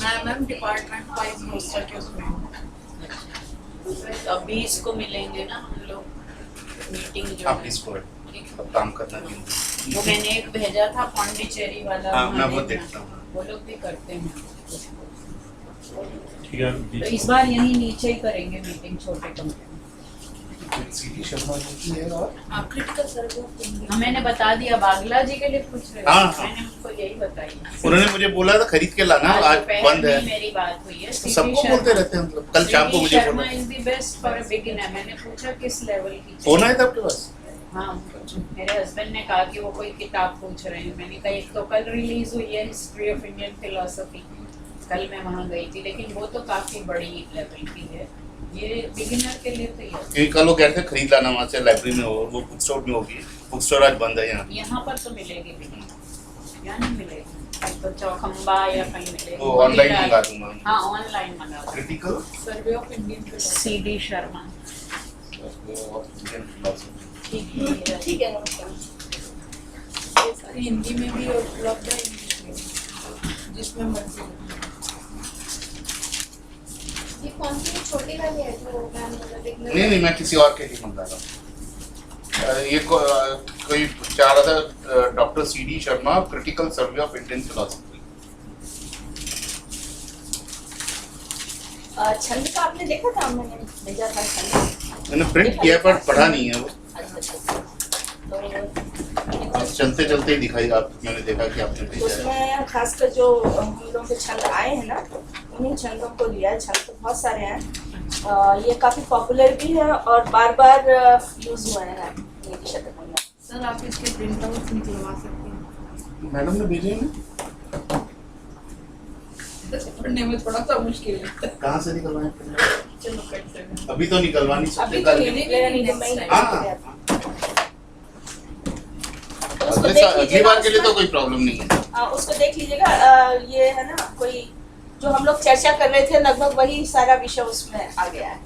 मैं ma'am department wise hostel के उसमें हूँ। अभी इसको मिलेंगे ना हम लोग मीटिंग जो आप इसको अब काम करना भी वो मैंने एक भेजा था पौंडीचेरी वाला। हाँ मैं वो देखता हूँ। वो लोग भी करते हैं। ठीक है तो इस बार यहीं नीचे ही करेंगे मीटिंग छोटे कमरे में। सीधी शर्मा जी की है और क्रिटिकल सर्वे मैंने बता दिया। बागला जी के लिए पूछ रहे हाँ, हो? हाँ। मैंने उनको यही बताई। उन्होंने मुझे बोला था खरीद के लाना, आज दोपहर बंद है। में मेरी बात हुई है। तो सबको बोलते रहते हैं मतलब। कल शाम को मुझे शर्मा बोला is the best for a beginner. मैंने पूछा किस लेवल की फोन आया था आपके पास। हाँ, मेरे हस्बैंड ने कहा कि वो कोई किताब पूछ रहे हैं। मैंने कहा एक तो कल रिलीज हुई है हिस्ट्री ऑफ इंडियन फिलोसफी, कल मैं वहाँ गई थी, लेकिन वो तो काफी बड़ी लेवल की है। ये बिगिनर के लिए तो ये क्योंकि कल वो कहते हैं खरीद लाना वहाँ से, लाइब्रेरी में हो, वो बुक स्टोर में होगी। बुक स्टोर आज बंद है यहाँ। यहाँ पर तो मिलेगी भी नहीं, यहाँ नहीं मिलेगी। तो चौखंबा या कहीं मिलेगी। वो ऑनलाइन मंगा दूंगा। हाँ, ऑनलाइन मंगा दो। Critical survey of Indian CD Sharma. ठीक है नमस्कार। ये सारी हिंदी में भी उपलब्ध है, इंग्लिश में भी, जिसमें मर्जी। ये कौन सी छोटी वाली है जो मैम मतलब नहीं मैं किसी और के लिए मंगा रहा हूँ। ये कोई चाह रहा था doctor CD Sharma critical survey of Indian philosophy. छंद का आपने देखा था? मैंने भेजा था छंद। मैंने प्रिंट किया पर पढ़ा नहीं है वो। अच्छा। अब चलते चलते ही दिखाई आप, मैंने देखा कि आपने तो भेजा है। उसमें खासकर जो हम लोगों के छंद आए हैं ना, उन्हीं छंदों को लिया है। छंद तो बहुत सारे हैं। ये काफी पॉपुलर भी है और बार बार यूज हुए हैं नीति शतक में। सर आप इसके प्रिंट आउट निकलवा सकते हैं। मैडम ने भेजे हैं ना? पढ़ने में थोड़ा सा मुश्किल है। कहाँ से निकलवाएं? चलो करते हैं। अभी तो निकलवा नहीं सकते। अभी तो कल नहीं निकलेगा, नहीं तो मैं ही हाँ। निकल तो उसको अगले देख अगली लीजिएगा। बार के लिए तो कोई प्रॉब्लम नहीं है। उसको देख लीजिएगा। ये है ना कोई जो हम लोग चर्चा कर रहे थे, लगभग वही सारा विषय उसमें आ गया है।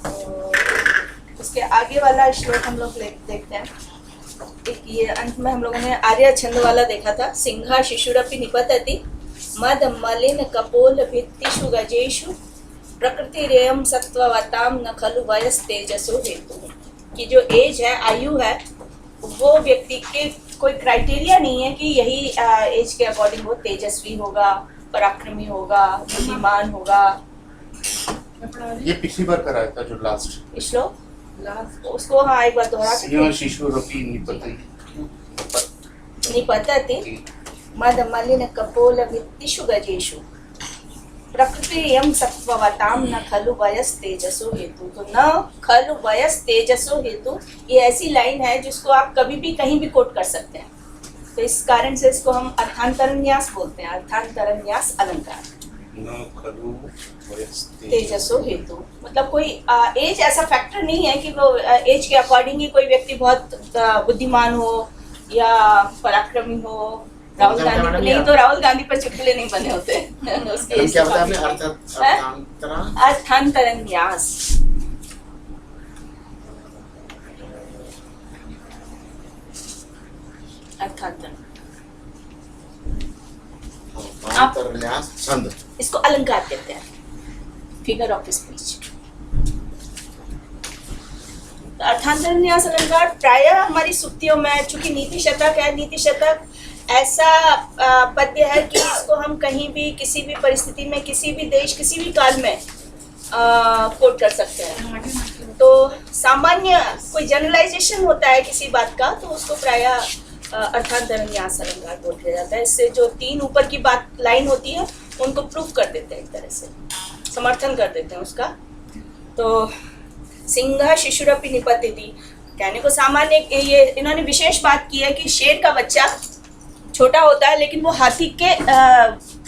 तो उसके आगे वाला श्लोक हम लोग देखते हैं। एक ये अंत में हम लोगों ने आर्य छंद वाला देखा था। सिंहा शिशुरपि निपतति मद मलिन कपोल भित्तिषु गजेषु प्रकृतिरेयं सत्त्ववतां न खलु वयस तेजसो हेतु। कि जो एज है, आयु है, वो व्यक्ति के कोई क्राइटेरिया नहीं है कि यही एज के अकॉर्डिंग वो तेजस्वी होगा, पराक्रमी होगा, बुद्धिमान होगा। ये पिछली बार कराया था जो लास्ट श्लोक उसको हाँ एक बार दोहरा सिंह शिशुरपि निपतति निपतति मद मलिन कपोल भित्तिषु गजेषु प्रकृतियं सत्त्ववतां न खलु वयस तेजसो हेतु। तो न खलु वयस तेजसो हेतु, ये ऐसी लाइन है जिसको आप कभी भी कहीं भी कोट कर सकते हैं। तो इस कारण से इसको हम अर्थांतरन्यास बोलते हैं। अर्थांतरन्यास अलंकार। न खलु वयस तेजसो हेतु मतलब कोई एज ऐसा फैक्टर नहीं है कि वो एज के अकॉर्डिंग ही कोई व्यक्ति बहुत बुद्धिमान हो या पराक्रमी हो। राहुल गांधी नहीं तो राहुल गांधी पर चुटकुले नहीं बने होते। उसके क्या बताया आपने? अर्थांतरन्यास। अर्थांतरन्यास छंद, इसको अलंकार कहते हैं, फिगर ऑफ स्पीच। अर्थांतरन्यास अलंकार प्रायः हमारी सुक्तियों में, चूंकि नीति शतक है, नीति शतक ऐसा पद्य है कि इसको हम कहीं भी किसी भी परिस्थिति में, किसी भी देश, किसी भी काल में कोट कर सकते हैं। तो सामान्य कोई जनरलाइजेशन होता है किसी बात का, तो उसको प्रायः अर्थांतरन्यास अलंकार बोल दिया जाता है। इससे जो तीन ऊपर की बात लाइन होती है उनको प्रूफ कर देते हैं, एक तरह से समर्थन कर देते हैं उसका। तो सिंह शिशुरपि निपतति कहने को सामान्य, ये इन्होंने विशेष बात की है कि शेर का बच्चा छोटा होता है लेकिन वो हाथी के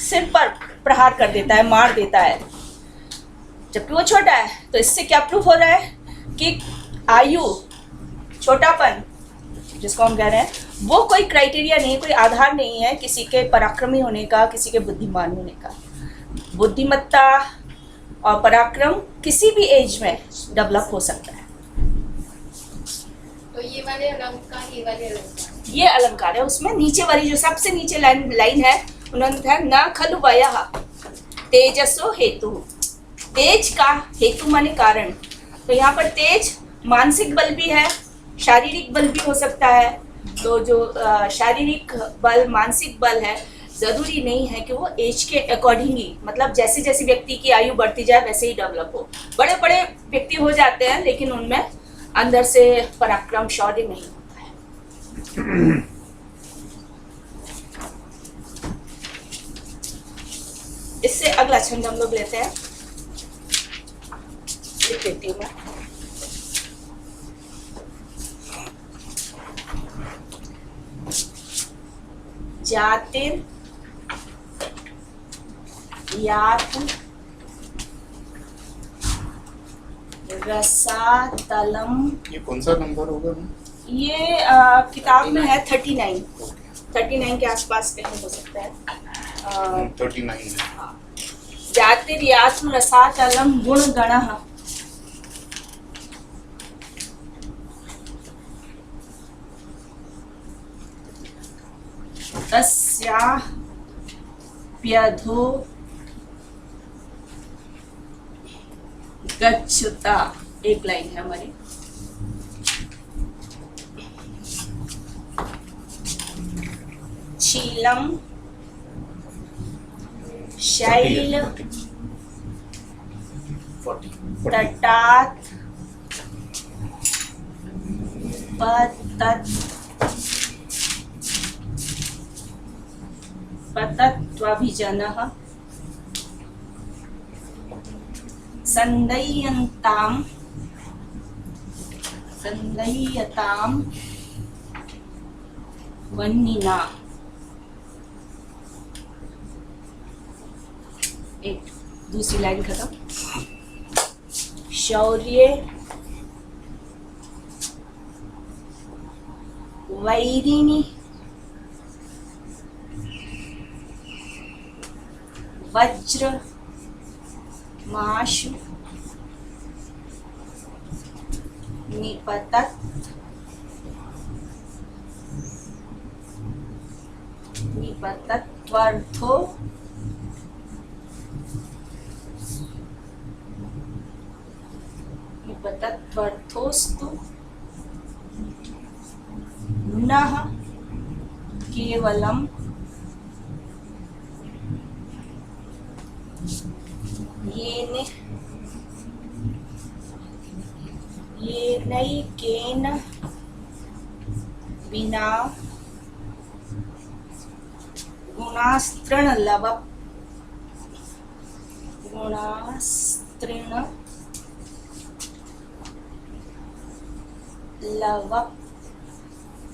सिर पर प्रहार कर देता है, मार देता है, जबकि वो छोटा है। तो इससे क्या प्रूफ हो रहा है कि आयु, छोटापन जिसको हम कह रहे हैं, वो कोई क्राइटेरिया नहीं, कोई आधार नहीं है किसी के पराक्रमी होने का, किसी के बुद्धिमान होने का। बुद्धिमत्ता और पराक्रम किसी भी एज में डेवलप हो सकता है। तो ये वाले अलंकार, ये वाले अलंकार, ये अलंकार है। उसमें नीचे वाली जो सबसे नीचे लाइन है, उन्होंने कहा न खलु वयः तेजसो हेतु, तेज का हेतु माने कारण। तो यहाँ पर तेज मानसिक बल भी है, शारीरिक बल भी हो सकता है। तो जो शारीरिक बल, मानसिक बल है, ज़रूरी नहीं है कि वो एज के अकॉर्डिंग ही, मतलब जैसे जैसे व्यक्ति की आयु बढ़ती जाए वैसे ही डेवलप हो। बड़े बड़े व्यक्ति हो जाते हैं लेकिन उनमें अंदर से पराक्रम, शौर्य नहीं होता है। इससे अगला छंद हम लोग लेते हैं, लिख देती हूँ मैं। जातिर यातु रसातलम। ये कौन सा नंबर होगा मैम? ये किताब में है 39 के आसपास कहीं हो सकता है। 39 है। जातिर्यातु रसातलम गुण गणः तस्याप्यधो गच्छता। एक लाइन है हमारी। शीलम शैल 40 तटात पतत पतत्वाभिजनः संदय्यताम वह्निना। एक दूसरी लाइन खत्म। शौर्य वैरिणी वज्र माशु निपतत निपतत्वर्थो निपतत्वर्थोस्तु नः केवलम येनैकेन विना गुणास्त्रीणलव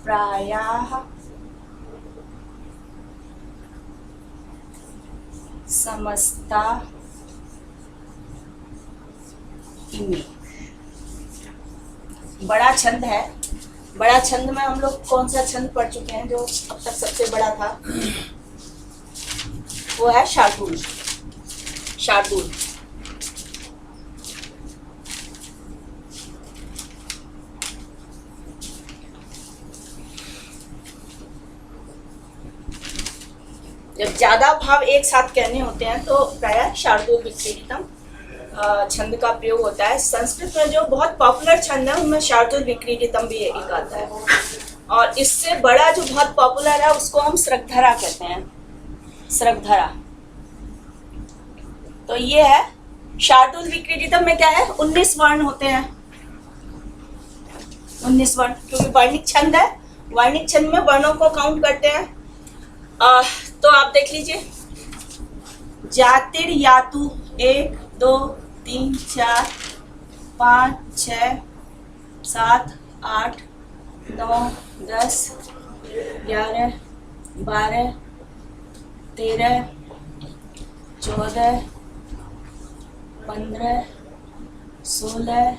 प्रायाः समस्ता इमे। बड़ा छंद है। बड़ा छंद में हम लोग कौन सा छंद पढ़ चुके हैं जो अब तक सबसे बड़ा था? वो है शार्दूल। शार्दूल जब ज्यादा भाव एक साथ कहने होते हैं तो प्रायः शार्दूल विक्रीडितम छंद का प्रयोग होता है। संस्कृत में जो बहुत पॉपुलर छंद है उनमें शार्दूल विक्रीडितम भी एक आता है। और इससे बड़ा जो बहुत पॉपुलर है उसको हम स्रग्धरा कहते हैं। स्रग्धरा। तो ये है शार्दूल विक्रीडितम में क्या है, 19 वर्ण होते हैं। 19 वर्ण, क्योंकि वर्णिक छंद है। वर्णिक छंद में वर्णों को काउंट करते हैं। तो आप देख लीजिए, जातिर यातु 1 2 3 4 5 6 7 8 9 10 11 12 13 14 15 16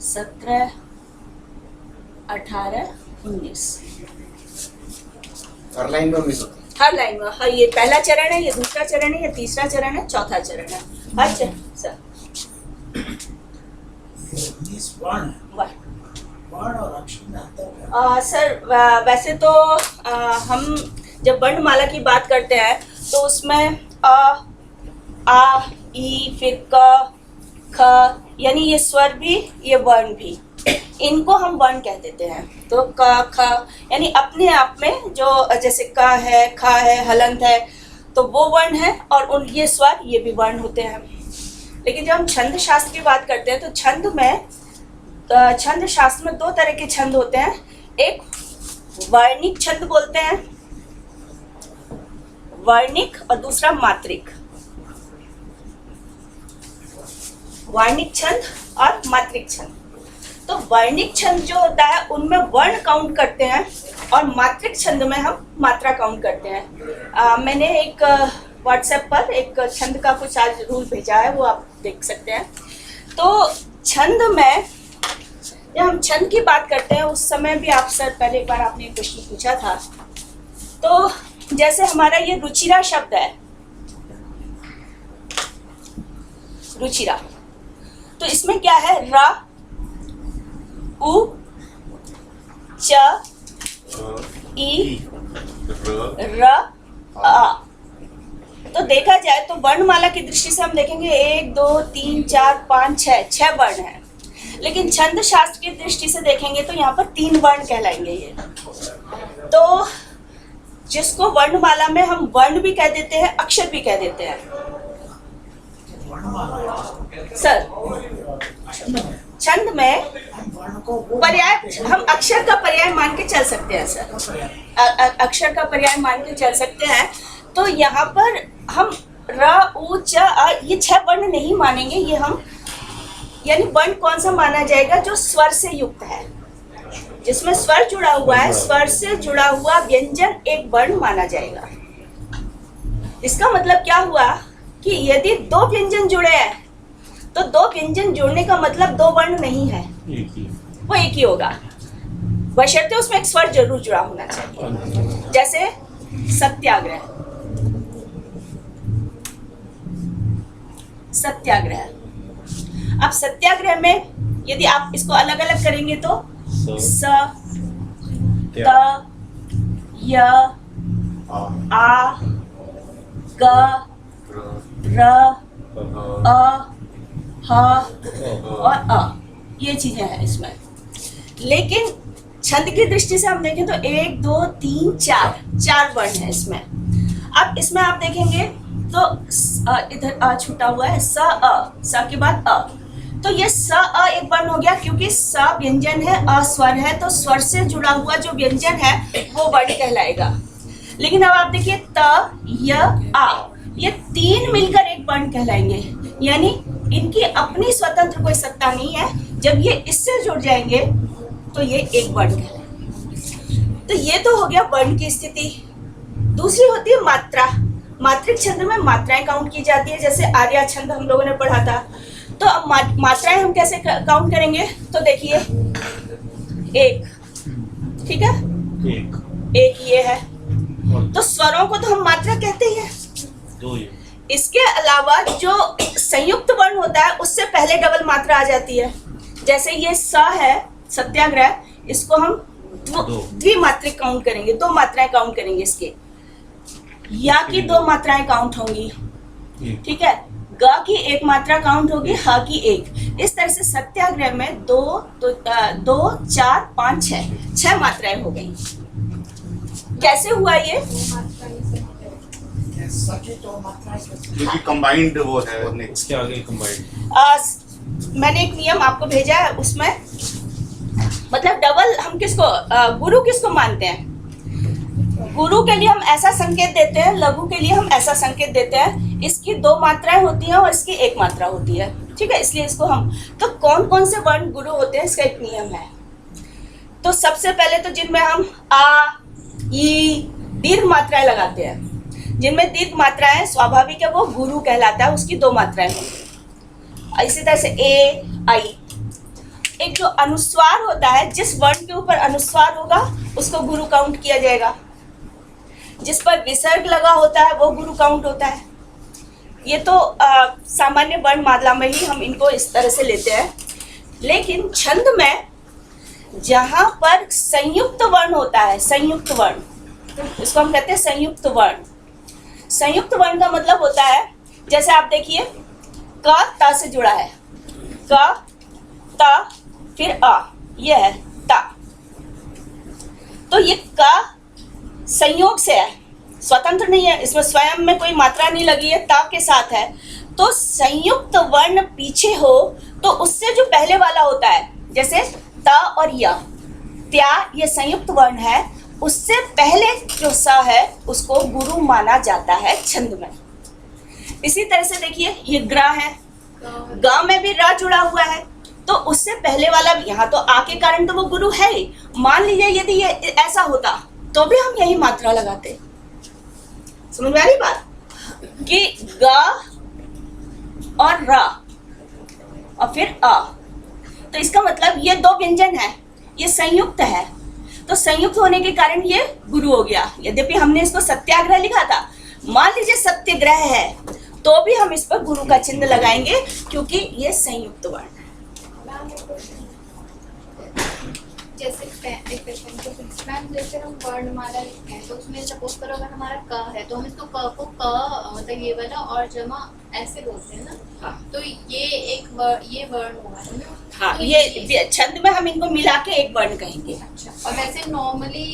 17 18 19। हर लाइन में मिस होता है। हर लाइन में। हाँ, ये पहला चरण है, ये दूसरा चरण है, ये तीसरा चरण है, चौथा चरण है। अच्छा सर, वर्ण और अक्षर में अंतर क्या? सर वैसे तो हम जब वर्णमाला की बात करते हैं तो उसमें आ, ई, फिर क, ख, यानी ये स्वर भी ये वर्ण भी, इनको हम वर्ण कह देते हैं। तो क, ख यानी अपने आप में जो जैसे क है, ख है, हलंत है, तो वो वर्ण है, और उन ये स्वर ये भी वर्ण होते हैं। लेकिन जब हम छंद शास्त्र की बात करते हैं तो छंद शास्त्र में दो तरह के छंद होते हैं। एक वर्णिक छंद बोलते हैं, वर्णिक, और दूसरा मात्रिक। वर्णिक छंद और मात्रिक छंद। तो वर्णिक छंद जो होता है उनमें वर्ण काउंट करते हैं, और मात्रिक छंद में हम मात्रा काउंट करते हैं। मैंने एक व्हाट्सएप पर एक छंद का कुछ आज रूल भेजा है, वो आप देख सकते हैं। तो छंद में जब हम छंद की बात करते हैं उस समय भी आप सर पहले एक बार आपने एक प्रश्न पूछा था। तो जैसे हमारा ये रुचिरा शब्द है, रुचिरा, तो इसमें क्या है? र, उ, च, ई, र, आ। तो देखा जाए तो वर्णमाला की दृष्टि से हम देखेंगे 1 2 3 4 5 6 वर्ण हैं। लेकिन छंद शास्त्र की दृष्टि से देखेंगे तो यहाँ पर 3 वर्ण कहलाएंगे ये। तो जिसको वर्णमाला में हम वर्ण भी कह देते हैं, अक्षर भी कह देते हैं। सर छंद में पर्याय हम अक्षर का पर्याय मान के चल सकते हैं सर, अक्षर का पर्याय मान के चल सकते हैं। तो यहाँ पर हम र, उ, च, आ ये 6 वर्ण नहीं मानेंगे। ये हम यानी वर्ण कौन सा माना जाएगा? जो स्वर से युक्त है, जिसमें स्वर जुड़ा हुआ है, स्वर से जुड़ा हुआ व्यंजन एक वर्ण माना जाएगा। इसका मतलब क्या हुआ कि यदि 2 व्यंजन जुड़े हैं तो 2 व्यंजन जुड़ने का मतलब 2 वर्ण नहीं है, वो एक ही होगा, बशर्ते उसमें एक स्वर जरूर जुड़ा होना चाहिए। जैसे सत्याग्रह, सत्याग्रह। अब सत्याग्रह में यदि आप इसको अलग अलग करेंगे तो स, त, य, आ, ग, र, अ, ह और अ, ये चीजें हैं इसमें। लेकिन छंद की दृष्टि से हम देखें तो 1 2 3 4 वर्ण है इसमें। अब इसमें आप देखेंगे तो इधर अ छूटा हुआ है, स, अ, स के बाद अ। तो ये स, अ एक वर्ण हो गया, क्योंकि स व्यंजन है, अ स्वर है, तो स्वर से जुड़ा हुआ जो व्यंजन है वो वर्ण कहलाएगा। लेकिन अब आप देखिए त, य, आ, ये 3 मिलकर एक वर्ण कहलाएंगे, यानी इनकी अपनी स्वतंत्र कोई सत्ता नहीं है। जब ये इससे जुड़ जाएंगे तो ये एक वर्ण कहलाएंगे। तो ये तो हो गया वर्ण की स्थिति। दूसरी होती है मात्रा। मात्रिक छंद में मात्राएं काउंट की जाती है, जैसे आर्या छंद हम लोगों ने पढ़ा था। तो अब मात्राएं हम कैसे काउंट करेंगे? तो देखिए 1, ठीक है, एक ये है। तो स्वरों को तो हम मात्रा कहते ही हैं। 2 इसके अलावा जो संयुक्त वर्ण होता है उससे पहले डबल मात्रा आ जाती है। जैसे ये स है, सत्याग्रह, इसको हम द्विमात्रिक काउंट करेंगे, 2 मात्राएं काउंट करेंगे इसके। या की 2 मात्राएं काउंट होंगी, ठीक है। ग की 1 मात्रा काउंट होगी, ह की 1। इस तरह से सत्याग्रह में 2 4 5 6 मात्राएं हो गई। कैसे हुआ ये? क्योंकि कंबाइंड वो है, नेक्स्ट इसके आगे कंबाइंड। मैंने एक नियम आपको भेजा है, उसमें मतलब डबल हम किसको गुरु किसको मानते हैं? गुरु के लिए हम ऐसा संकेत देते हैं, लघु के लिए हम ऐसा संकेत देते हैं। इसकी 2 मात्राएं होती हैं और इसकी 1 मात्रा होती है, ठीक है। इसलिए इसको हम, तो कौन कौन से वर्ण गुरु होते हैं इसका एक नियम है। तो सबसे पहले तो जिनमें हम आ, ई दीर्घ मात्राएं लगाते हैं, जिनमें दीर्घ मात्राएं स्वाभाविक है वो गुरु कहलाता है, उसकी 2 मात्राएं होंगी। इसी तरह से ए, आई। एक जो अनुस्वार होता है, जिस वर्ण के ऊपर अनुस्वार होगा उसको गुरु काउंट किया जाएगा। जिस पर विसर्ग लगा होता है वो गुरु काउंट होता है। ये तो सामान्य वर्ण माला में ही हम इनको इस तरह से लेते हैं। लेकिन छंद में जहां पर संयुक्त वर्ण होता है, संयुक्त वर्ण, इसको हम कहते हैं संयुक्त वर्ण। संयुक्त वर्ण का मतलब होता है जैसे आप देखिए क त से जुड़ा है, क त फिर अ, ये है ता। तो ये क संयोग से है, स्वतंत्र नहीं है, इसमें स्वयं में कोई मात्रा नहीं लगी है, ता के साथ है। तो संयुक्त वर्ण पीछे हो तो उससे जो पहले वाला होता है, जैसे त और य, त्या ये संयुक्त वर्ण है, उससे पहले जो स है उसको गुरु माना जाता है छंद में। इसी तरह से देखिए ये ग्र है, ग में भी र जुड़ा हुआ है, तो उससे पहले वाला भी, यहाँ तो आ के कारण तो वो गुरु है ही। मान लीजिए यदि ये ऐसा होता तो भी हम यही मात्रा लगाते। समझ में आ रही बात कि ग और र और फिर अ, तो इसका मतलब ये दो व्यंजन है, ये संयुक्त है, तो संयुक्त होने के कारण ये गुरु हो गया। यद्यपि हमने इसको सत्याग्रह लिखा था, मान लीजिए सत्याग्रह है तो भी हम इस पर गुरु का चिन्ह लगाएंगे क्योंकि ये संयुक्त वर्ण है। मैम जैसे हम वर्णमाला लिखते हैं तो उसमें सपोज करो अगर हमारा क है तो हम इसको क को क मतलब ये वाला और जमा ऐसे बोलते हैं ना। हाँ। तो ये ये वर्ण हुआ है ना। हाँ, तो ये छंद में हम इनको मिला के एक वर्ण कहेंगे। अच्छा, और वैसे नॉर्मली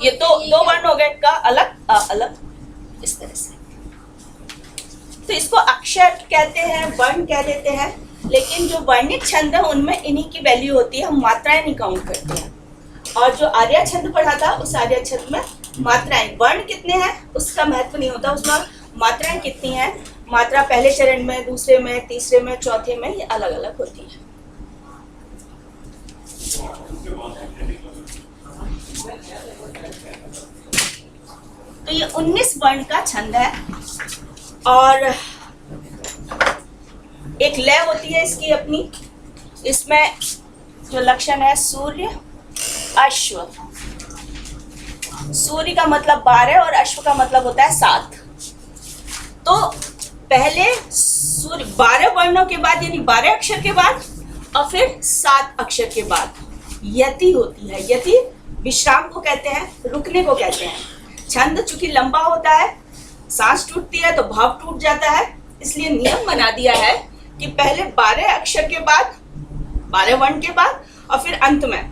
ये दो वर्ण हो गए, क अलग अ अलग, इस तरह से। तो इसको अक्षर कहते हैं, वर्ण कह देते हैं, लेकिन जो वर्णित छंद है उनमें इन्हीं की वैल्यू होती है, हम मात्राएं नहीं काउंट करते हैं। और जो आर्या छंद पढ़ा था उस आर्या छंद में मात्राएं, वर्ण कितने हैं उसका महत्व नहीं होता, उसमें मात्राएं कितनी हैं, मात्रा पहले चरण में, दूसरे में, तीसरे में, चौथे में, ये अलग अलग होती है। तो ये 19 वर्ण का छंद है और एक लय होती है इसकी अपनी। इसमें जो लक्षण है सूर्य अश्व, सूर्य का मतलब 12 और अश्व का मतलब होता है 7। तो पहले सूर्य 12 वर्णों के बाद यानी 12 अक्षर के बाद और फिर 7 अक्षर के बाद यति होती है। यति विश्राम को कहते हैं, रुकने को कहते हैं। छंद चूंकि लंबा होता है, सांस टूटती है तो भाव टूट जाता है, इसलिए नियम बना दिया है कि पहले 12 अक्षर के बाद, 12 वर्ण के बाद और फिर अंत में,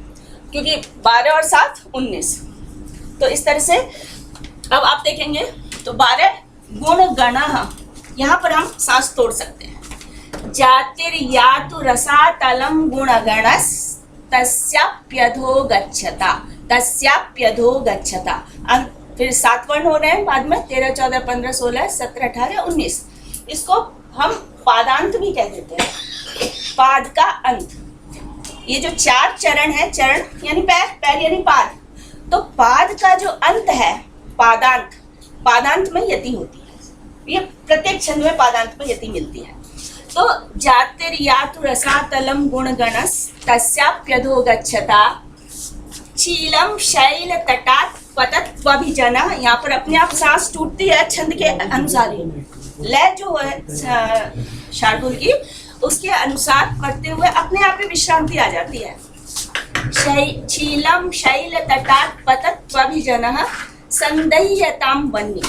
क्योंकि 12 और 7 19। तो इस तरह से अब आप देखेंगे तो 12 गुण गणः, यहाँ पर हम सांस तोड़ सकते हैं। जातिर्यातु रसातलम गुण गणस तस्याप्यधो गच्छता, तस्याप्यधो गच्छता। फिर 7 वर्ण हो रहे हैं बाद में, 13, 14, 15, 16, 17, 18, 19। इसको हम पादांत भी कह देते हैं, पाद का अंत। ये जो 4 चरण है, चरण यानी पैर, पैर यानी पाद, तो पाद का जो अंत है पादांत, पादांत में यति होती है। ये प्रत्येक छंद में पादांत में यति मिलती है। तो जातिर्यातु रसातलम गुण गणस तस्याप्यधो गच्छता, शीलम शैल तटात पतत वभिजना। यहाँ पर अपने आप सांस टूटती है छंद के अनुसार ही, लय जो है शार्दुल की उसके अनुसार करते हुए अपने आप ही विश्रांति आ जाती है। शीलम शैल तटात पतत वभिजना संदह्यताम वन्य।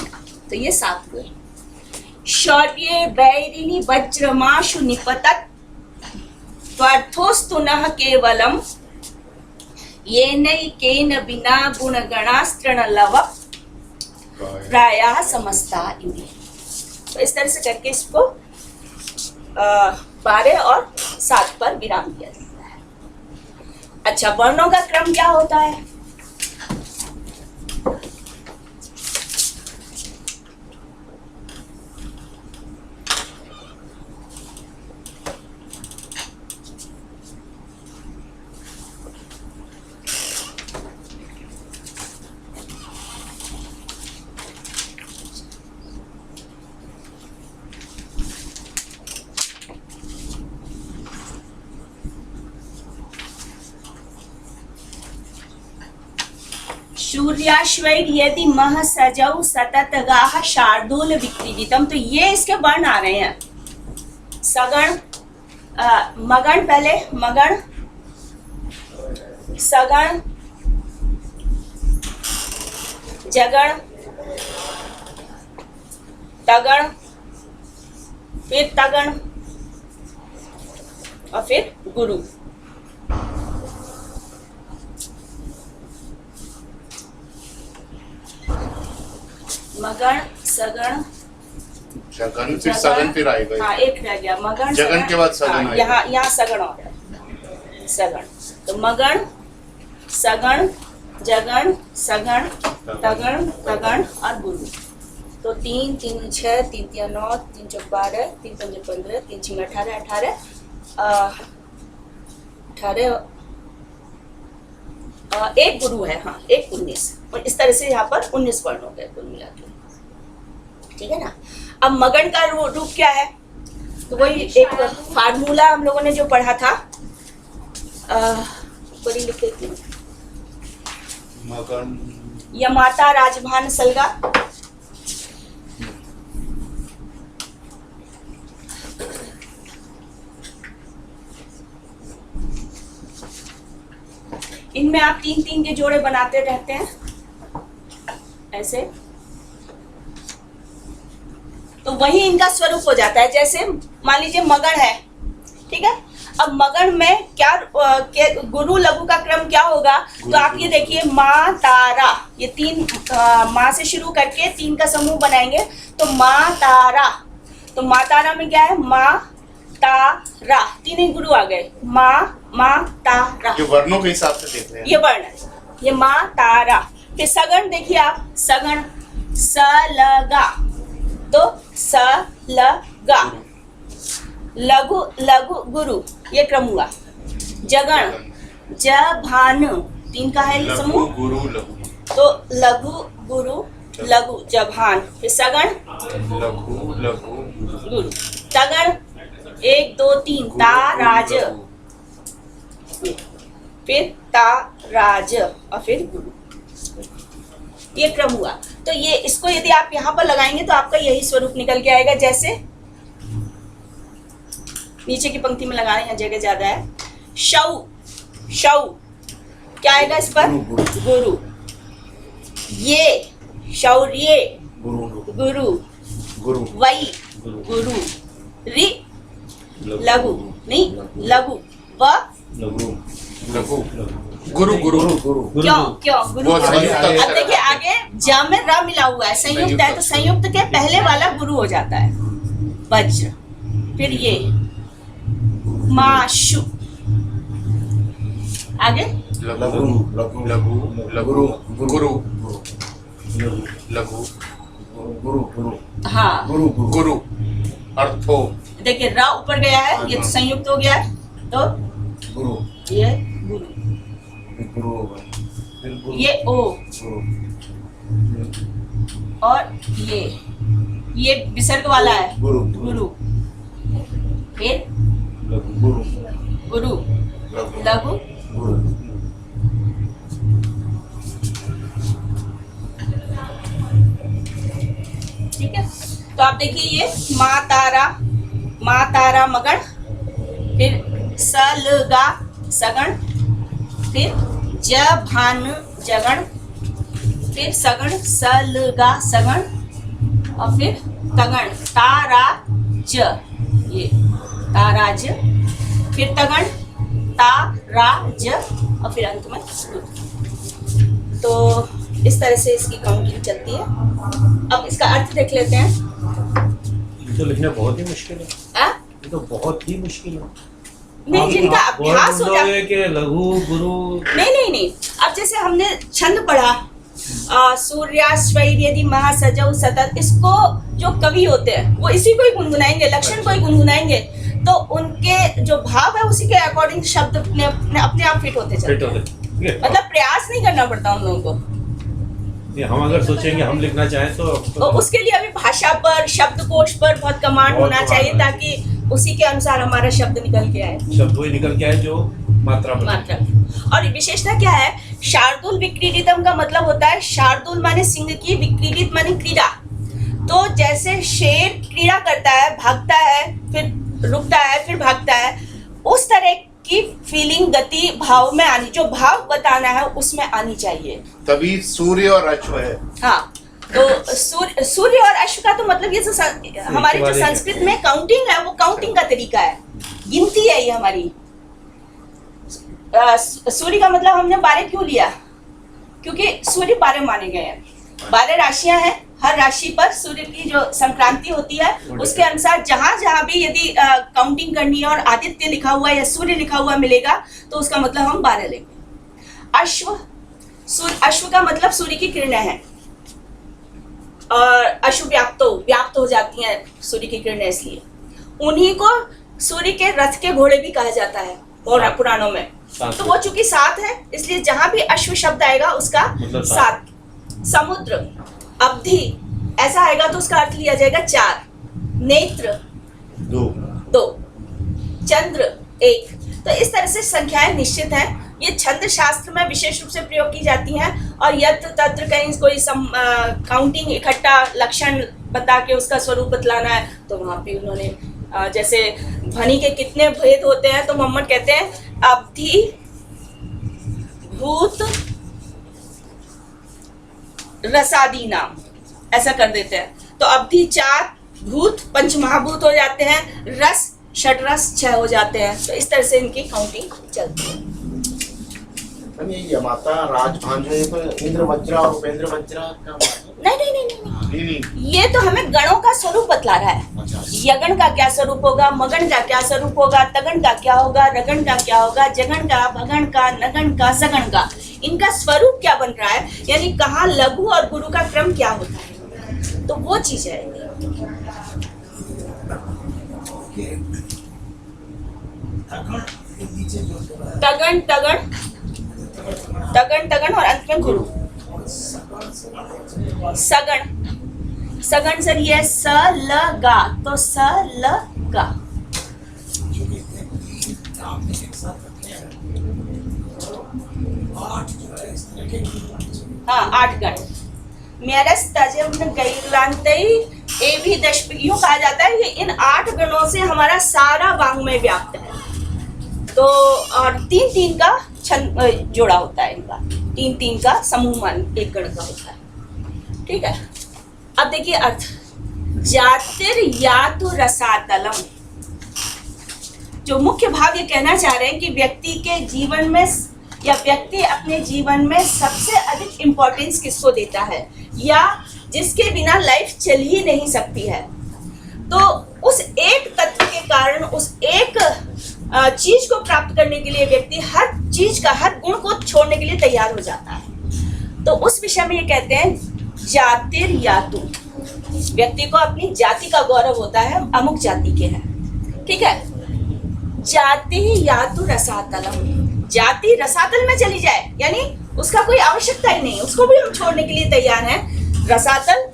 तो ये 7 हुए। शौर्ये वैरिणी वज्रमाशु निपतत त्वर्थोस्तु नः केवलम येनैकेन विना गुणगणास्त्रण लव प्रायः समस्ता इति। तो इस तरह से करके इसको 12 और 7 पर विराम दिया जाता है। अच्छा, वर्णों का क्रम क्या होता है? सूर्याश्वैर यदि मह सजौ सतत गाह शार्दूल विक्रीडितम। तो ये इसके वर्ण आ रहे हैं। सगण, मगण, पहले मगण, सगण, जगण, तगण, फिर तगण और फिर गुरु। मगण सगण जगन फिर सगन फिर आएगा। हाँ एक रह गया मगण जगन के बाद सगन हाँ, आएगा। यहाँ सगण हो गया सगण। तो मगण सगण जगण सगण तगण तगण और गुरु। तो 3 3 6 3 3 9 3 4 12 3 5 15 3 6 18 18 एक गुरु है, हाँ एक 19। और इस तरह से यहाँ पर 19 वर्ण हो गए कुल मिला के, ठीक है ना। अब मगन का रूप क्या है, तो वही एक फार्मूला हम लोगों ने जो पढ़ा था, ऊपर ही लिख देती हूँ। मगन यमाता राजभान सलगा, इनमें आप 3 3 के जोड़े बनाते रहते हैं ऐसे, तो वही इनका स्वरूप हो जाता है। जैसे मान लीजिए मगन है, ठीक है। अब मगन में क्या गुरु लघु का क्रम क्या होगा, तो आप ये देखिए माँ तारा, ये 3 माँ से शुरू करके 3 का समूह बनाएंगे, तो माँ तारा। तो माँ तारा में क्या है, माँ तारा, 3 ही गुरु आ गए, माँ माँ तारा। जो वर्णों के हिसाब से देख रहे हैं, ये वर्ण है, ये माँ तारा। फिर सगण देखिए आप, सगण सलगा, तो सलगा। लघु लघु गुरु, ये क्रम हुआ। जगण जभान, 3 का है ये समूह, लघु गुरु लघु, तो लघु गुरु लघु जभान। फिर सगण लघु लघु गुरु। तगण 1 2 3 ताराज, फिर ताराज और फिर गुरु, ये क्रम हुआ। तो ये इसको यदि आप यहाँ पर लगाएंगे तो आपका यही स्वरूप निकल के आएगा। जैसे नीचे की पंक्ति में लगाना, यहाँ जगह ज्यादा है। शौ शौ क्या आएगा इस पर, गुरु। ये शौर्य गुरु, गुरु वही गुरु। रि लघु नहीं लघु, व लघु लघु गुरु गुरु गुरु। क्यों क्यों गुरु वो क्यों? संयुक्त अक्षर अब देखिए आगे ज में र मिला हुआ है, संयुक्त है, तो संयुक्त के पहले वाला गुरु हो जाता है वज्र। फिर ये माशु, आगे लघु लघु लघु लघु गुरु लघु गुरु गुरु, हाँ गुरु गुरु। अर्थो देखिए र ऊपर गया है, ये तो संयुक्त हो गया है, तो गुरु, ये गुरु, गुरु ये ओ, और ये विसर्ग वाला है गुरु गुरु। फिर गुरु गुरु लघु गुरु। ठीक है। तो आप देखिए ये माँ तारा मगण, फिर सलगा सगण, फिर जभान जगण, फिर सगण सलगा सगण, और फिर तगण ताराज, ये ताराज, फिर तगण ताराज, और फिर अंत में गुरु। तो इस तरह से इसकी काउंटिंग चलती है। अब इसका अर्थ देख लेते हैं। ये तो लिखना बहुत ही मुश्किल है, आ? ये तो बहुत ही मुश्किल है। नहीं, जिनका आप अभ्यास हो जाता बोलोगे कि लघु गुरु, नहीं। अब जैसे हमने छंद पढ़ा, सूर्याश्वैर्यदि महासजौ सतत, इसको जो कवि होते हैं वो इसी को ही गुनगुनाएंगे, लक्षण को ही गुनगुनाएंगे, तो उनके जो भाव है उसी के अकॉर्डिंग शब्द अपने आप फिट होते चलते हैं। ठीक है। मतलब प्रयास नहीं करना पड़ता उन लोगों को। ये हम अगर सोचेंगे हम लिखना चाहें तो उसके लिए अभी भाषा पर, शब्दकोश पर बहुत कमांड बहुत होना चाहिए, ताकि उसी के अनुसार हमारा शब्द निकल के आए, शब्द वही निकल के आए जो मात्रा पर। मात्रा। और विशेषता क्या है, शार्दुल विक्रीडितम का मतलब होता है, शार्दुल माने सिंह की, विक्रीडित माने क्रीड़ा। तो जैसे शेर क्रीड़ा करता है, भागता है, फिर रुकता है, फिर भागता है, उस तरह की फीलिंग, गति भाव में आनी, जो भाव बताना है उसमें आनी चाहिए। तभी सूर्य और अश्व है। हाँ, तो सूर्य और अश्व का तो मतलब ये हमारे जो संस्कृत में काउंटिंग है वो काउंटिंग का तरीका है, गिनती है ये हमारी। सूर्य का मतलब हमने 12 क्यों लिया? क्योंकि सूर्य 12 माने गए हैं, 12 राशियां हैं, हर राशि पर सूर्य की जो संक्रांति होती है उसके अनुसार जहां जहां भी यदि काउंटिंग करनी है और आदित्य लिखा हुआ या सूर्य लिखा हुआ मिलेगा तो उसका मतलब हम 12 लेंगे। अश्व का मतलब सूर्य की किरणें हैं, और अश्व व्याप्त हो जाती हैं सूर्य की किरणें, इसलिए उन्हीं को सूर्य के रथ के घोड़े भी कहा जाता है और पुराणों में। तो वो चूंकि 7 है इसलिए जहां भी अश्व शब्द आएगा उसका मतलब 7। समुद्र, अवधि ऐसा आएगा तो उसका अर्थ लिया जाएगा 4। नेत्र 2, चंद्र 1। तो इस तरह से संख्याएं निश्चित हैं। ये छंद शास्त्र में विशेष रूप से प्रयोग की जाती हैं, और यत्र तत्र कहीं कोई काउंटिंग इकट्ठा लक्षण बता के उसका स्वरूप बतलाना है तो वहां पे उन्होंने जैसे ध्वनि के कितने भेद होते हैं तो मोहम्मद कहते हैं अवधि, भूत, रसादी नाम, ऐसा कर देते हैं। तो अवधि 4, भूत 5 महाभूत हो जाते हैं, रस 6 रस 6 हो जाते हैं। तो इस तरह से इनकी काउंटिंग चलती है। ये यमाता राजभांजो ये तो इंद्र वज्रा और उपेंद्र वज्रा का नहीं, ये तो हमें गणों का स्वरूप बतला रहा है। अच्छा। यगण का क्या स्वरूप होगा, मगन का क्या स्वरूप होगा, तगन का क्या होगा, रगन का क्या होगा, जगन का, भगन का, नगन का, सगन का, इनका स्वरूप क्या बन रहा है, यानी कहाँ लघु और गुरु का क्रम क्या होता है, तो वो चीज है। तगन तगन तगन तगन और अंत में गुरु। सगन, सगन सर ये स ल गा, तो स ल गा। हाँ 8 गण। मेरस तजम गैलांतई ए भी यूं कहा जाता है कि इन 8 गणों से हमारा सारा वांग्मय व्याप्त है। तो और 3-3 का जोड़ा होता है इनका, 3-3 का समूह मान एक गण का होता है। ठीक है, अब देखिए अर्थ। जातिर्यातु रसातलम, जो मुख्य भाव ये कहना चाह रहे हैं कि व्यक्ति के जीवन में या व्यक्ति अपने जीवन में सबसे अधिक इम्पोर्टेंस किसको देता है या जिसके बिना लाइफ चल ही नहीं सकती है, तो उस एक तत्व के कारण उस एक चीज को प्राप्त करने के लिए व्यक्ति हर चीज का, हर गुण को छोड़ने के लिए तैयार हो जाता है। तो उस विषय में ये कहते हैं जातिर्यातु, व्यक्ति को अपनी जाति का गौरव होता है, हम अमुक जाति के हैं। ठीक है, जाति यातु रसातलम, जाति रसातल में चली जाए यानी उसका कोई आवश्यकता ही नहीं, उसको भी हम छोड़ने के लिए तैयार हैं। रसातल,